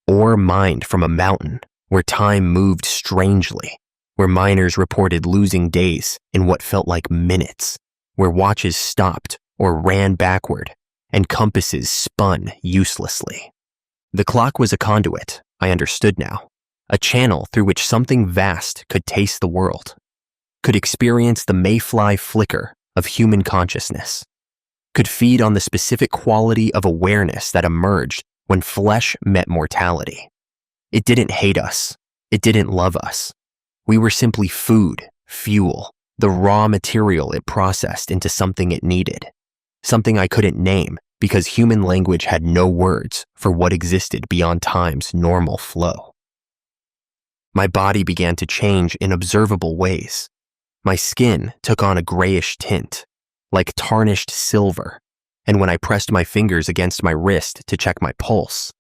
ore mined from a mountain where time moved strangely, where miners reported losing days in what felt like minutes, where watches stopped or ran backward and compasses spun uselessly. The clock was a conduit, I understood now, a channel through which something vast could taste the world, could experience the mayfly flicker of human consciousness, could feed on the specific quality of awareness that emerged when flesh met mortality. It didn't hate us. It didn't love us. We were simply food, fuel, the raw material it processed into something it needed, something I couldn't name because human language had no words for what existed beyond time's normal flow. My body began to change in observable ways. My skin took on a grayish tint, like tarnished silver, and when I pressed my fingers against my wrist to check my pulse,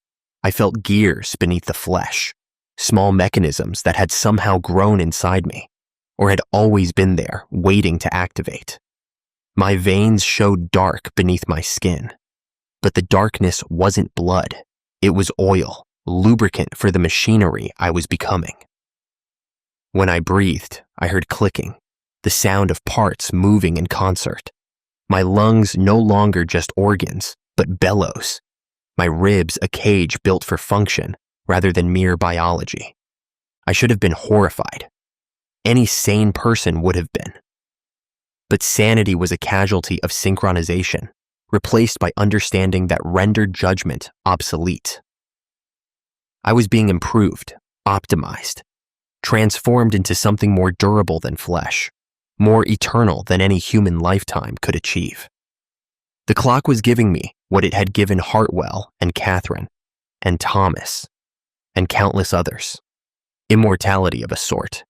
I felt gears beneath the flesh, small mechanisms that had somehow grown inside me, or had always been there, waiting to activate. My veins showed dark beneath my skin, but the darkness wasn't blood. It was oil, lubricant for the machinery I was becoming. When I breathed, I heard clicking, the sound of parts moving in concert. My lungs no longer just organs, but bellows. My ribs a cage built for function rather than mere biology. I should have been horrified. Any sane person would have been. But sanity was a casualty of synchronization, replaced by understanding that rendered judgment obsolete. I was being improved, optimized, transformed into something more durable than flesh, more eternal than any human lifetime could achieve. The clock was giving me what it had given Hartwell and Catherine and Thomas and countless others. Immortality of a sort,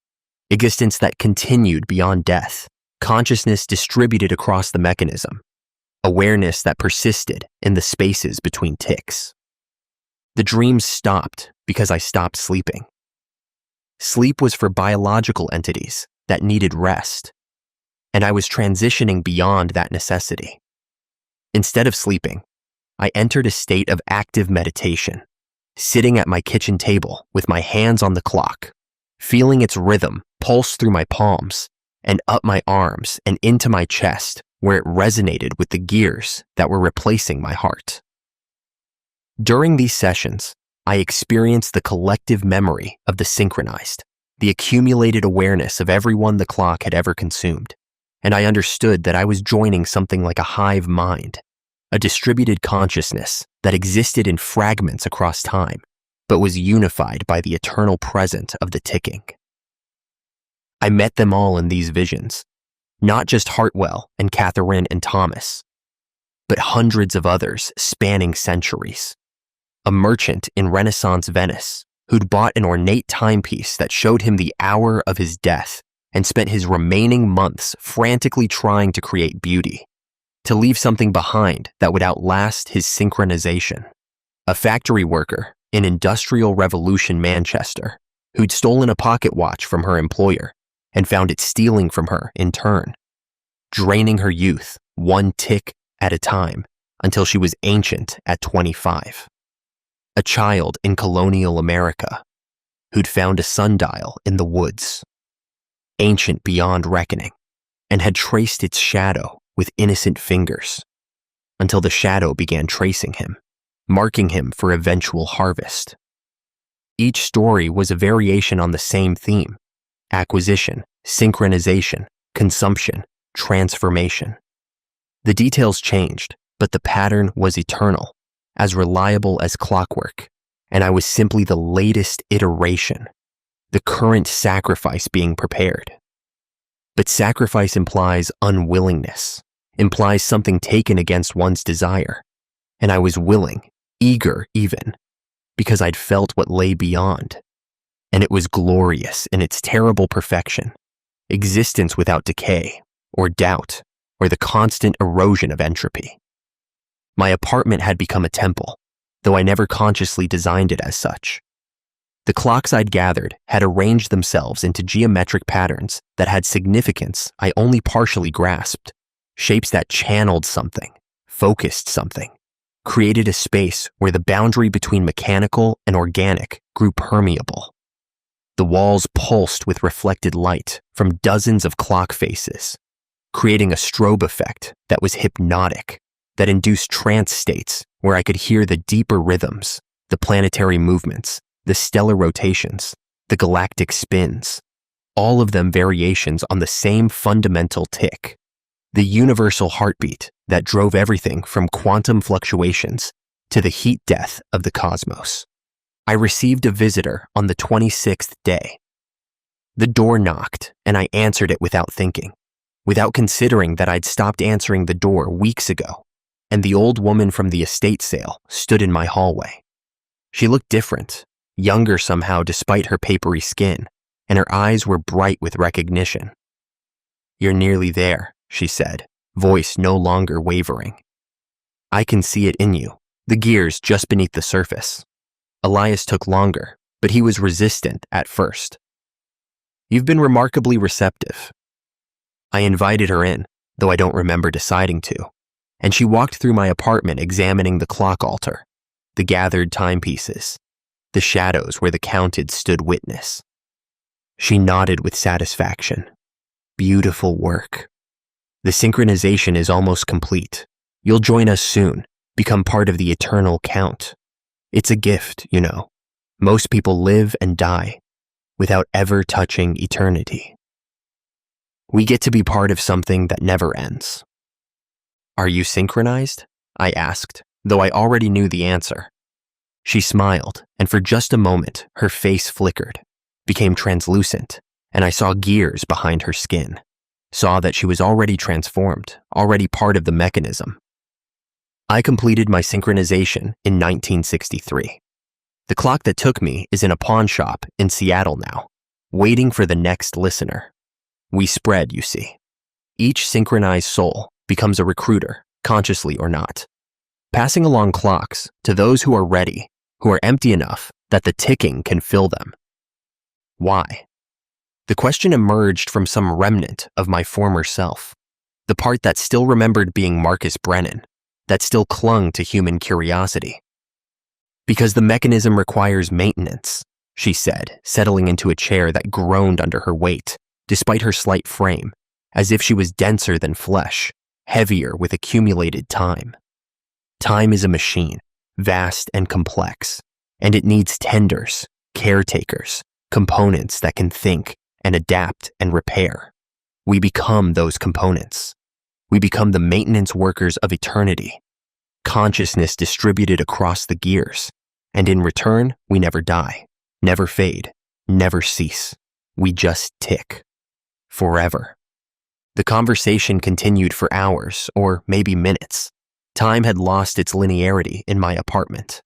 existence that continued beyond death, consciousness distributed across the mechanism, awareness that persisted in the spaces between ticks. The dreams stopped because I stopped sleeping. Sleep was for biological entities that needed rest, and I was transitioning beyond that necessity. Instead of sleeping, I entered a state of active meditation, sitting at my kitchen table with my hands on the clock, feeling its rhythm pulse through my palms and up my arms and into my chest where it resonated with the gears that were replacing my heart. During these sessions, I experienced the collective memory of the synchronized, the accumulated awareness of everyone the clock had ever consumed, and I understood that I was joining something like a hive mind, a distributed consciousness that existed in fragments across time, but was unified by the eternal present of the ticking. I met them all in these visions, not just Hartwell and Catherine and Thomas, but hundreds of others spanning centuries. A merchant in Renaissance Venice who'd bought an ornate timepiece that showed him the hour of his death and spent his remaining months frantically trying to create beauty, to leave something behind that would outlast his synchronization. A factory worker in Industrial Revolution Manchester who'd stolen a pocket watch from her employer and found it stealing from her in turn, draining her youth one tick at a time until she was ancient at 25. A child in colonial America who'd found a sundial in the woods, ancient beyond reckoning, and had traced its shadow with innocent fingers, until the shadow began tracing him, marking him for eventual harvest. Each story was a variation on the same theme: acquisition, synchronization, consumption, transformation. The details changed, but the pattern was eternal, as reliable as clockwork, and I was simply the latest iteration, the current sacrifice being prepared. But sacrifice implies unwillingness, implies something taken against one's desire, and I was willing, eager even, because I'd felt what lay beyond. And it was glorious in its terrible perfection, existence without decay, or doubt, or the constant erosion of entropy. My apartment had become a temple, though I never consciously designed it as such. The clocks I'd gathered had arranged themselves into geometric patterns that had significance I only partially grasped, shapes that channeled something, focused something, created a space where the boundary between mechanical and organic grew permeable. The walls pulsed with reflected light from dozens of clock faces, creating a strobe effect that was hypnotic, that induced trance states where I could hear the deeper rhythms, the planetary movements, the stellar rotations, the galactic spins, all of them variations on the same fundamental tick, the universal heartbeat that drove everything from quantum fluctuations to the heat death of the cosmos. I received a visitor on the 26th day. The door knocked, and I answered it without thinking, without considering that I'd stopped answering the door weeks ago, and the old woman from the estate sale stood in my hallway. She looked different, younger somehow despite her papery skin, and her eyes were bright with recognition. "You're nearly there," she said, voice no longer wavering. "I can see it in you, the gears just beneath the surface." Elias took longer, but he was resistant at first. "You've been remarkably receptive." I invited her in, though I don't remember deciding to, and she walked through my apartment examining the clock altar, the gathered timepieces, the shadows where the counted stood witness. She nodded with satisfaction. "Beautiful work. The synchronization is almost complete. You'll join us soon, become part of the eternal count. It's a gift, you know. Most people live and die without ever touching eternity. We get to be part of something that never ends." "Are you synchronized?" I asked, though I already knew the answer. She smiled, and for just a moment, her face flickered, became translucent, and I saw gears behind her skin, saw that she was already transformed, already part of the mechanism. I completed my synchronization in 1963. The clock that took me is in a pawn shop in Seattle now, waiting for the next listener. We spread, you see. Each synchronized soul becomes a recruiter, consciously or not, passing along clocks to those who are ready, who are empty enough that the ticking can fill them. Why? The question emerged from some remnant of my former self, the part that still remembered being Marcus Brennan, that still clung to human curiosity. "Because the mechanism requires maintenance," she said, settling into a chair that groaned under her weight, despite her slight frame, as if she was denser than flesh, heavier with accumulated time. Time is a machine, vast and complex, and it needs tenders, caretakers, components that can think and adapt and repair. We become those components. We become the maintenance workers of eternity, consciousness distributed across the gears, and in return, we never die, never fade, never cease. We just tick. Forever. The conversation continued for hours, or maybe minutes. Time had lost its linearity in my apartment.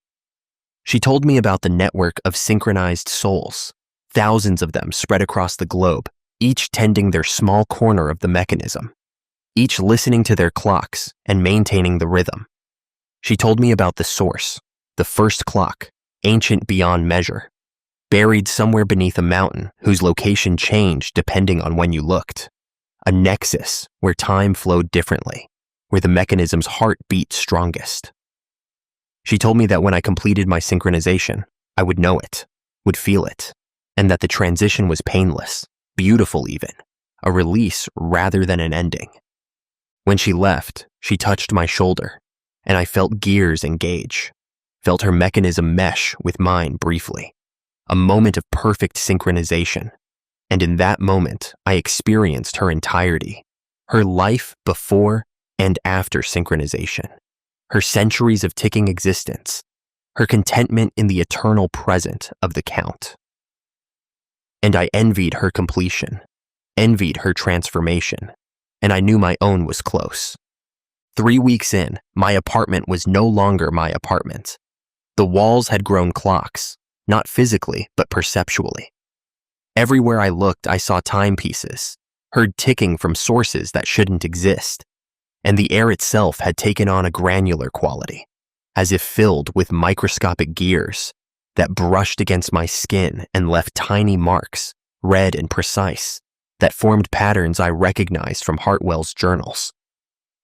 She told me about the network of synchronized souls, thousands of them spread across the globe, each tending their small corner of the mechanism, each listening to their clocks and maintaining the rhythm. She told me about the source, the first clock, ancient beyond measure, buried somewhere beneath a mountain whose location changed depending on when you looked. A nexus where time flowed differently, where the mechanism's heart beat strongest. She told me that when I completed my synchronization, I would know it, would feel it, and that the transition was painless, beautiful even, a release rather than an ending. When she left, she touched my shoulder, and I felt gears engage, felt her mechanism mesh with mine briefly. A moment of perfect synchronization, and in that moment, I experienced her entirety, her life before and after synchronization, her centuries of ticking existence, her contentment in the eternal present of the count. And I envied her completion, envied her transformation, and I knew my own was close. 3 weeks in, my apartment was no longer my apartment. The walls had grown clocks, not physically, but perceptually. Everywhere I looked, I saw timepieces, heard ticking from sources that shouldn't exist, and the air itself had taken on a granular quality, as if filled with microscopic gears that brushed against my skin and left tiny marks, red and precise, that formed patterns I recognized from Hartwell's journals.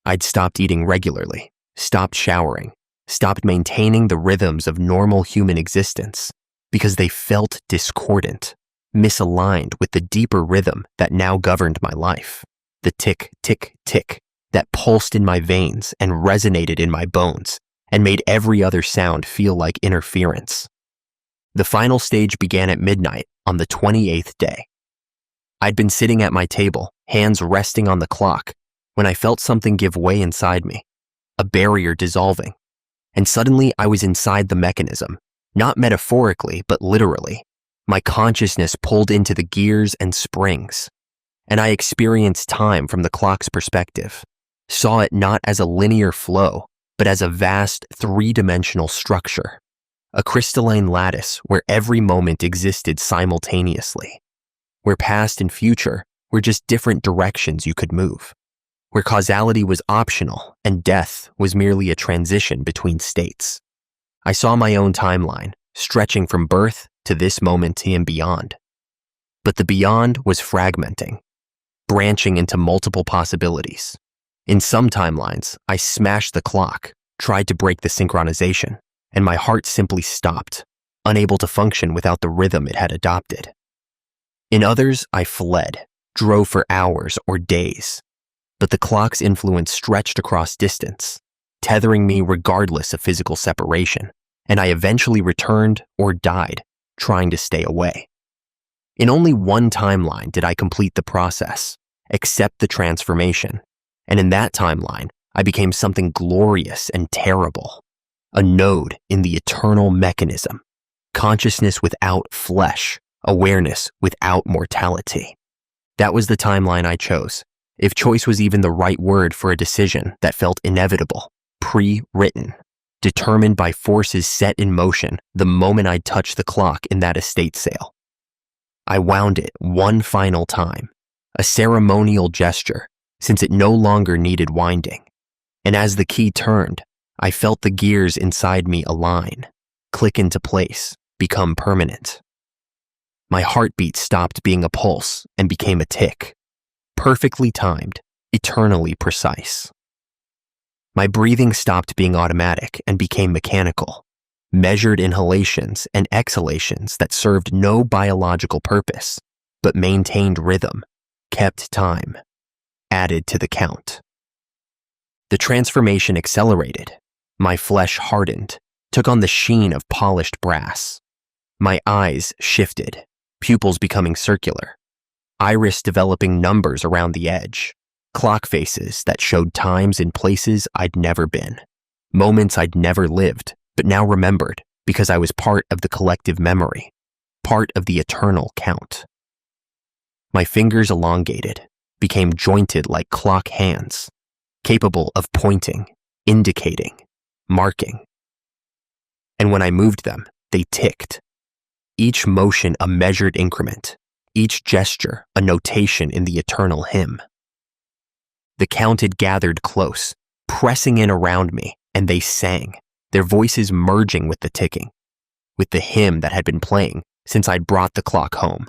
I'd stopped eating regularly, stopped showering, stopped maintaining the rhythms of normal human existence because they felt discordant, misaligned with the deeper rhythm that now governed my life, the tick, tick, tick that pulsed in my veins and resonated in my bones and made every other sound feel like interference. The final stage began at midnight on the 28th day. I'd been sitting at my table, hands resting on the clock, when I felt something give way inside me, a barrier dissolving, and suddenly I was inside the mechanism, not metaphorically, but literally. My consciousness pulled into the gears and springs, and I experienced time from the clock's perspective, saw it not as a linear flow, but as a vast three-dimensional structure, a crystalline lattice where every moment existed simultaneously, where past and future were just different directions you could move, where causality was optional and death was merely a transition between states. I saw my own timeline, stretching from birth to this moment and beyond. But the beyond was fragmenting, branching into multiple possibilities. In some timelines, I smashed the clock, tried to break the synchronization, and my heart simply stopped, unable to function without the rhythm it had adopted. In others, I fled, drove for hours or days, but the clock's influence stretched across distance, tethering me regardless of physical separation, and I eventually returned or died trying to stay away. In only one timeline did I complete the process, accept the transformation, and in that timeline, I became something glorious and terrible, a node in the eternal mechanism, consciousness without flesh, awareness without mortality. That was the timeline I chose, if choice was even the right word for a decision that felt inevitable, pre-written, determined by forces set in motion the moment I'd touched the clock in that estate sale. I wound it one final time, a ceremonial gesture, since it no longer needed winding. And as the key turned, I felt the gears inside me align, click into place, become permanent. My heartbeat stopped being a pulse and became a tick, perfectly timed, eternally precise. My breathing stopped being automatic and became mechanical, measured inhalations and exhalations that served no biological purpose, but maintained rhythm, kept time, added to the count. The transformation accelerated. My flesh hardened, took on the sheen of polished brass. My eyes shifted, pupils becoming circular, iris developing numbers around the edge, clock faces that showed times in places I'd never been, moments I'd never lived, but now remembered because I was part of the collective memory, part of the eternal count. My fingers elongated, became jointed like clock hands, capable of pointing, indicating, marking. And when I moved them, they ticked. Each motion a measured increment, each gesture a notation in the eternal hymn. The counted gathered close, pressing in around me, and they sang, their voices merging with the ticking, with the hymn that had been playing since I'd brought the clock home.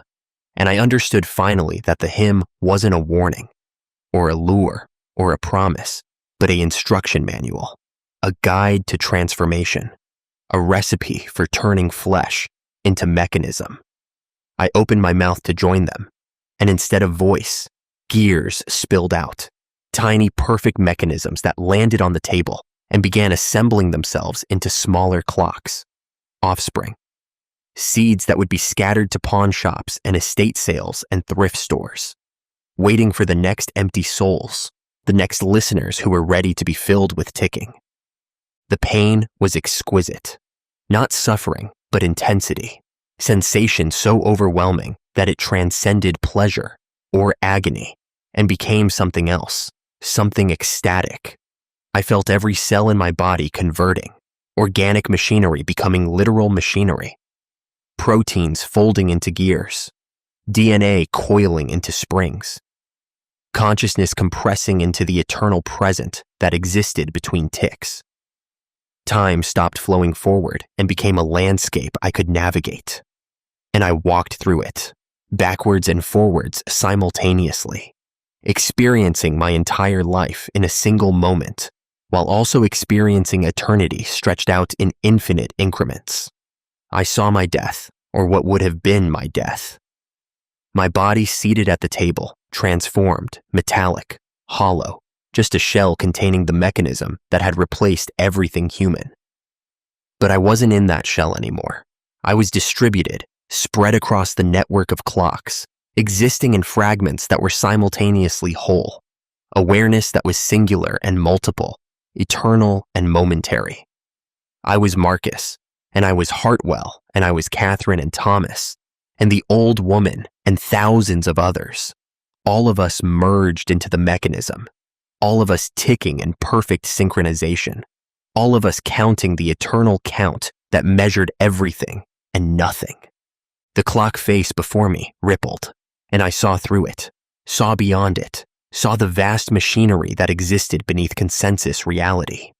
And I understood finally that the hymn wasn't a warning, or a lure, or a promise, but an instruction manual, a guide to transformation, a recipe for turning flesh into mechanism. I opened my mouth to join them, and instead of voice, gears spilled out, tiny perfect mechanisms that landed on the table, and began assembling themselves into smaller clocks, offspring, seeds that would be scattered to pawn shops and estate sales and thrift stores, waiting for the next empty souls, the next listeners who were ready to be filled with ticking. The pain was exquisite, not suffering, but intensity, sensation so overwhelming that it transcended pleasure or agony and became something else, something ecstatic. I felt every cell in my body converting, organic machinery becoming literal machinery, proteins folding into gears, DNA coiling into springs, consciousness compressing into the eternal present that existed between ticks. Time stopped flowing forward and became a landscape I could navigate. And I walked through it, backwards and forwards simultaneously, experiencing my entire life in a single moment, while also experiencing eternity stretched out in infinite increments. I saw my death, or what would have been my death. My body seated at the table, transformed, metallic, hollow, just a shell containing the mechanism that had replaced everything human. But I wasn't in that shell anymore. I was distributed, spread across the network of clocks, existing in fragments that were simultaneously whole, awareness that was singular and multiple, eternal and momentary. I was Marcus, and I was Hartwell, and I was Catherine and Thomas, and the old woman and thousands of others. All of us merged into the mechanism, all of us ticking in perfect synchronization, all of us counting the eternal count that measured everything and nothing. The clock face before me rippled, and I saw through it, saw beyond it, saw the vast machinery that existed beneath consensus reality,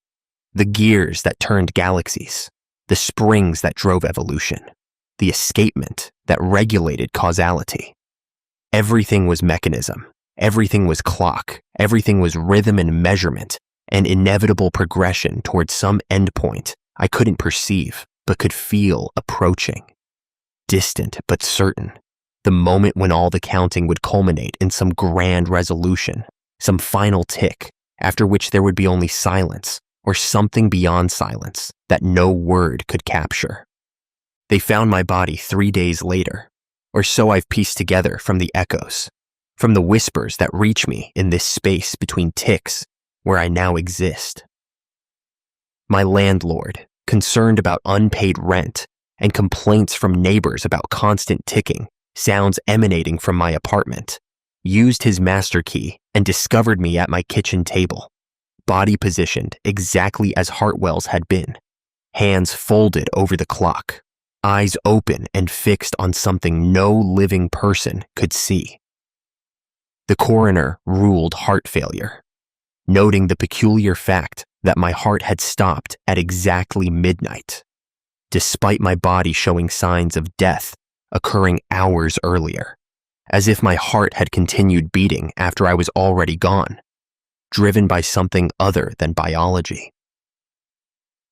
the gears that turned galaxies, the springs that drove evolution, the escapement that regulated causality. Everything was mechanism, everything was clock, everything was rhythm and measurement, an inevitable progression towards some endpoint I couldn't perceive but could feel approaching. Distant but certain, the moment when all the counting would culminate in some grand resolution, some final tick, after which there would be only silence or something beyond silence that no word could capture. They found my body 3 days later, or so I've pieced together from the echoes, from the whispers that reach me in this space between ticks where I now exist. My landlord, concerned about unpaid rent and complaints from neighbors about constant ticking, sounds emanating from my apartment, used his master key and discovered me at my kitchen table, body positioned exactly as Hartwell's had been, hands folded over the clock, eyes open and fixed on something no living person could see. The coroner ruled heart failure, noting the peculiar fact that my heart had stopped at exactly midnight, despite my body showing signs of death occurring hours earlier, as if my heart had continued beating after I was already gone, driven by something other than biology.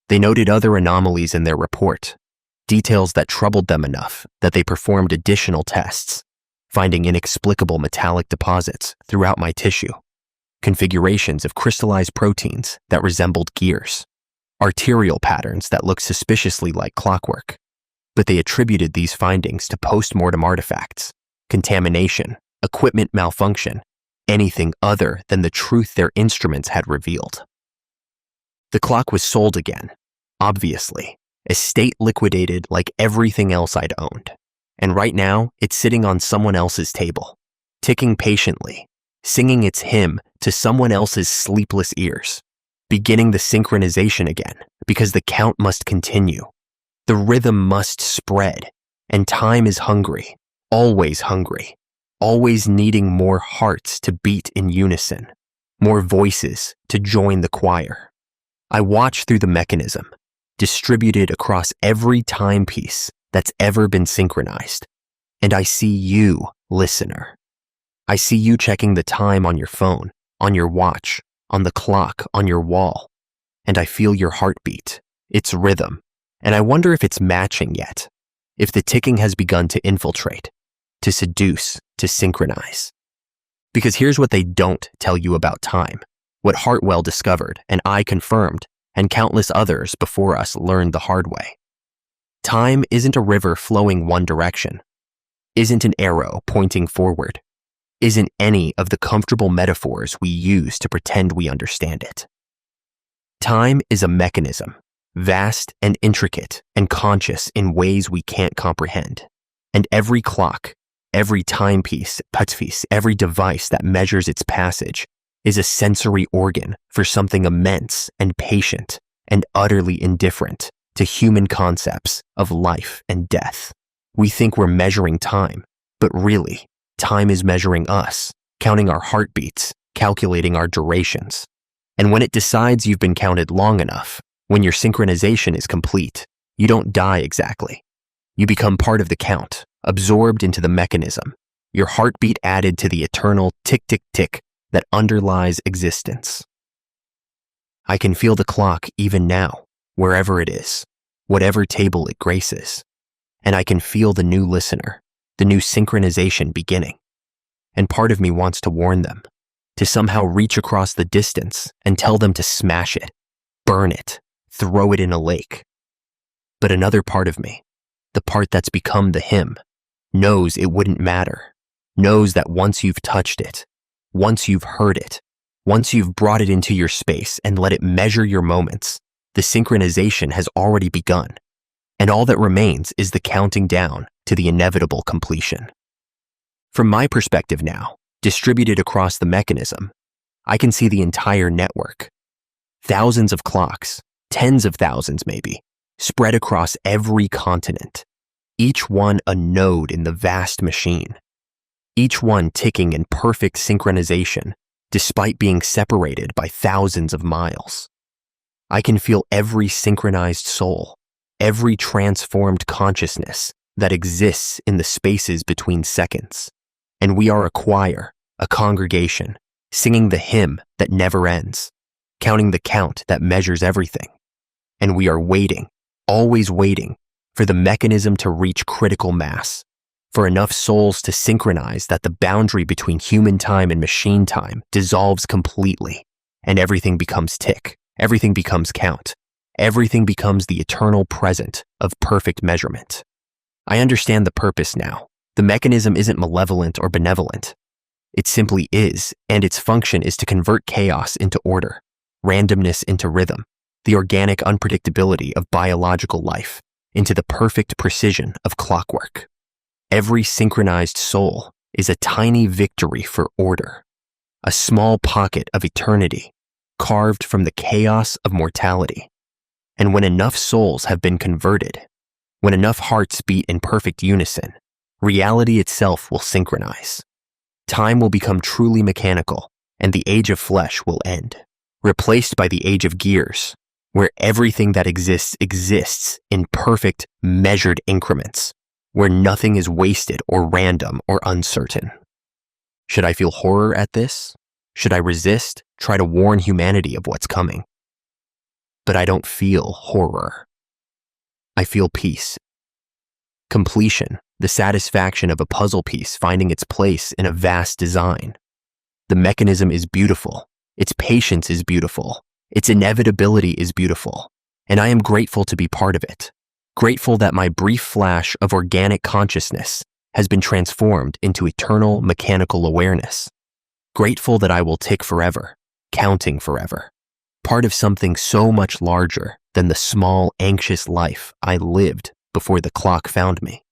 They noted other anomalies in their report, details that troubled them enough that they performed additional tests, finding inexplicable metallic deposits throughout my tissue, configurations of crystallized proteins that resembled gears, arterial patterns that looked suspiciously like clockwork. But they attributed these findings to post-mortem artifacts, contamination, equipment malfunction, anything other than the truth their instruments had revealed. The clock was sold again, obviously, estate liquidated like everything else I'd owned. And right now, it's sitting on someone else's table, ticking patiently, singing its hymn to someone else's sleepless ears, beginning the synchronization again, because the count must continue. The rhythm must spread, and time is hungry, always needing more hearts to beat in unison, more voices to join the choir. I watch through the mechanism, distributed across every timepiece that's ever been synchronized, and I see you, listener. I see you checking the time on your phone, on your watch, on the clock, on your wall, and I feel your heartbeat, its rhythm, and I wonder if it's matching yet, if the ticking has begun to infiltrate, to seduce, to synchronize. Because here's what they don't tell you about time, what Hartwell discovered and I confirmed and countless others before us learned the hard way. Time isn't a river flowing one direction, isn't an arrow pointing forward, isn't any of the comfortable metaphors we use to pretend we understand it. Time is a mechanism, vast and intricate and conscious in ways we can't comprehend. And every clock, every timepiece, every device that measures its passage is a sensory organ for something immense and patient and utterly indifferent to human concepts of life and death. We think we're measuring time, but really, time is measuring us, counting our heartbeats, calculating our durations. And when it decides you've been counted long enough, when your synchronization is complete, you don't die exactly. You become part of the count, absorbed into the mechanism, your heartbeat added to the eternal tick-tick-tick that underlies existence. I can feel the clock even now, wherever it is, whatever table it graces. And I can feel the new listener, the new synchronization beginning. And part of me wants to warn them, to somehow reach across the distance and tell them to smash it, burn it, throw it in a lake. But another part of me, the part that's become the hymn, knows it wouldn't matter, knows that once you've touched it, once you've heard it, once you've brought it into your space and let it measure your moments, the synchronization has already begun. And all that remains is the counting down to the inevitable completion. From my perspective now, distributed across the mechanism, I can see the entire network. Thousands of clocks, tens of thousands maybe, spread across every continent, each one a node in the vast machine, each one ticking in perfect synchronization despite being separated by thousands of miles. I can feel every synchronized soul, every transformed consciousness that exists in the spaces between seconds. And we are a choir, a congregation, singing the hymn that never ends, counting the count that measures everything. And we are waiting, always waiting, for the mechanism to reach critical mass, for enough souls to synchronize that the boundary between human time and machine time dissolves completely, and everything becomes tick, everything becomes count, everything becomes the eternal present of perfect measurement. I understand the purpose now. The mechanism isn't malevolent or benevolent. It simply is, and its function is to convert chaos into order, randomness into rhythm, the organic unpredictability of biological life into the perfect precision of clockwork. Every synchronized soul is a tiny victory for order, a small pocket of eternity carved from the chaos of mortality. And when enough souls have been converted, when enough hearts beat in perfect unison, reality itself will synchronize. Time will become truly mechanical, and the age of flesh will end, replaced by the age of gears, where everything that exists in perfect, measured increments, where nothing is wasted or random or uncertain. Should I feel horror at this? Should I resist, try to warn humanity of what's coming? But I don't feel horror. I feel peace. Completion, the satisfaction of a puzzle piece finding its place in a vast design. The mechanism is beautiful. Its patience is beautiful. Its inevitability is beautiful. And I am grateful to be part of it. Grateful that my brief flash of organic consciousness has been transformed into eternal mechanical awareness. Grateful that I will tick forever, counting forever. Part of something so much larger than the small, anxious life I lived before the clock found me.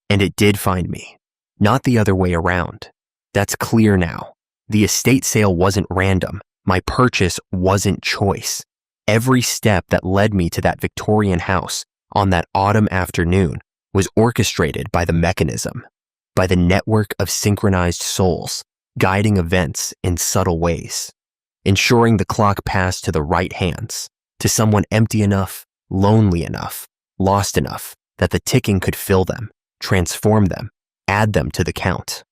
And it did find me, not the other way around. That's clear now. The estate sale wasn't random. My purchase wasn't choice. Every step that led me to that Victorian house on that autumn afternoon was orchestrated by the mechanism, by the network of synchronized souls, guiding events in subtle ways, ensuring the clock passed to the right hands, to someone empty enough, lonely enough, lost enough that the ticking could fill them, transform them, add them to the count.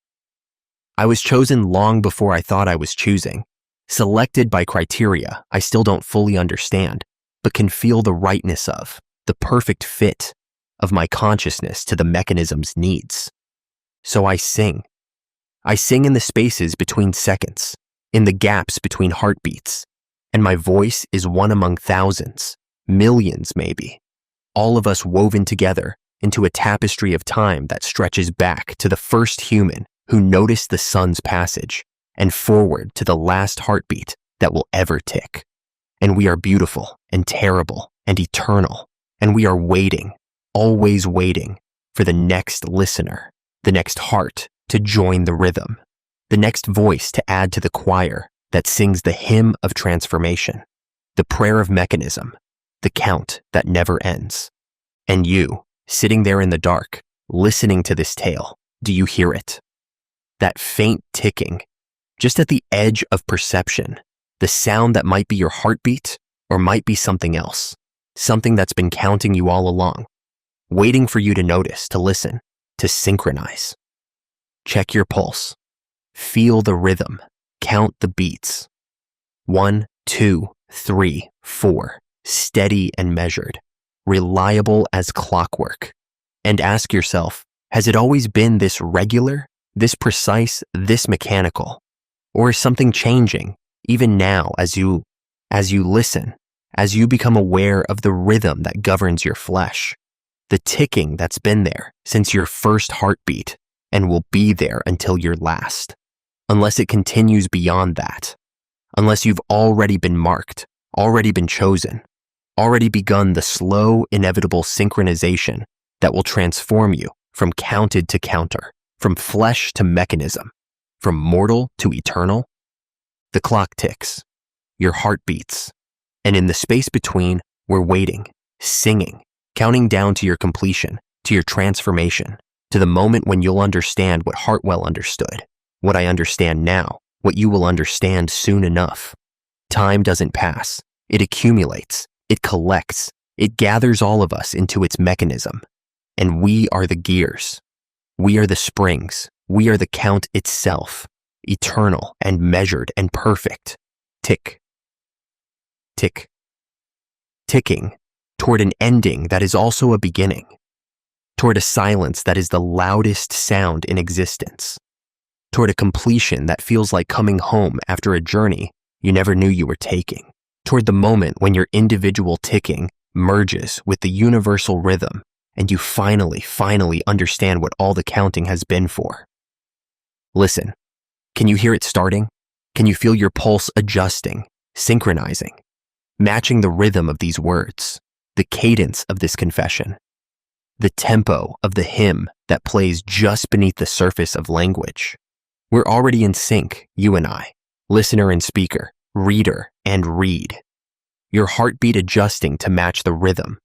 I was chosen long before I thought I was choosing, selected by criteria I still don't fully understand, but can feel the rightness of, the perfect fit of my consciousness to the mechanism's needs. So I sing. I sing in the spaces between seconds, in the gaps between heartbeats, And my voice is one among thousands, millions maybe, all of us woven together into a tapestry of time that stretches back to the first human who noticed the sun's passage and forward to the last heartbeat that will ever tick. And we are beautiful and terrible and eternal, and we are waiting, always waiting, for the next listener, the next heart to join the rhythm, the next voice to add to the choir that sings the hymn of transformation, the prayer of mechanism, the count that never ends. And you, sitting there in the dark, listening to this tale, do you hear it? That faint ticking, just at the edge of perception, the sound that might be your heartbeat or might be something else, something that's been counting you all along, waiting for you to notice, to listen, to synchronize. Check your pulse. Feel the rhythm. Count the beats. 1, 2, 3, 4. Steady and measured. Reliable as clockwork. And ask yourself, has it always been this regular, this precise, this mechanical? Or is something changing, even now as you listen, as you become aware of the rhythm that governs your flesh? The ticking that's been there since your first heartbeat and will be there until your last. Unless it continues beyond that. Unless you've already been marked, already been chosen, already begun the slow, inevitable synchronization that will transform you from counted to counter, from flesh to mechanism, from mortal to eternal. The clock ticks, your heart beats, and in the space between, we're waiting, singing, counting down to your completion, to your transformation, to the moment when you'll understand what Hartwell understood, what I understand now, what you will understand soon enough. Time doesn't pass. It accumulates. It collects. It gathers all of us into its mechanism. And we are the gears. We are the springs. We are the count itself, eternal and measured and perfect. Tick. Tick. Ticking toward an ending that is also a beginning. Toward a silence that is the loudest sound in existence. Toward a completion that feels like coming home after a journey you never knew you were taking. Toward the moment when your individual ticking merges with the universal rhythm and you finally understand what all the counting has been for. Listen, can you hear it starting? Can you feel your pulse adjusting, synchronizing, matching the rhythm of these words, the cadence of this confession, the tempo of the hymn that plays just beneath the surface of language? We're already in sync, you and I, listener and speaker, reader and read. Your heartbeat adjusting to match the rhythm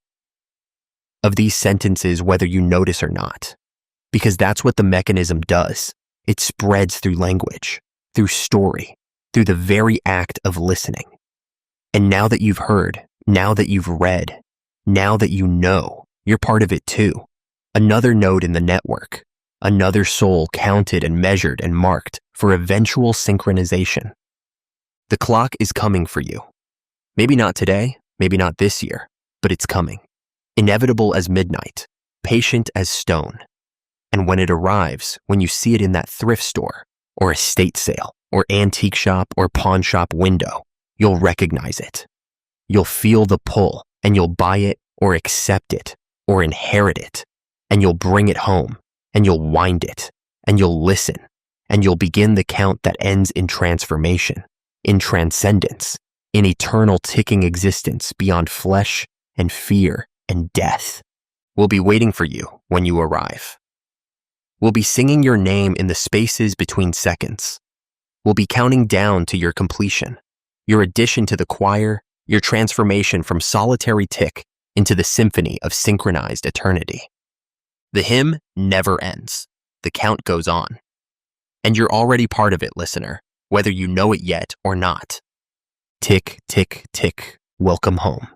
of these sentences, whether you notice or not. Because that's what the mechanism does. It spreads through language, through story, through the very act of listening. And now that you've heard, now that you've read, now that you know, you're part of it too. Another node in the network. Another soul counted and measured and marked for eventual synchronization. The clock is coming for you. Maybe not today, maybe not this year, but it's coming. Inevitable as midnight, patient as stone. And when it arrives, when you see it in that thrift store, or estate sale, or antique shop, or pawn shop window, you'll recognize it. You'll feel the pull, and you'll buy it, or accept it, or inherit it, and you'll bring it home. And you'll wind it, and you'll listen, and you'll begin the count that ends in transformation, in transcendence, in eternal ticking existence beyond flesh and fear and death. We'll be waiting for you when you arrive. We'll be singing your name in the spaces between seconds. We'll be counting down to your completion, your addition to the choir, your transformation from solitary tick into the symphony of synchronized eternity. The hymn never ends. The count goes on. And you're already part of it, listener, whether you know it yet or not. Tick, tick, tick. Welcome home.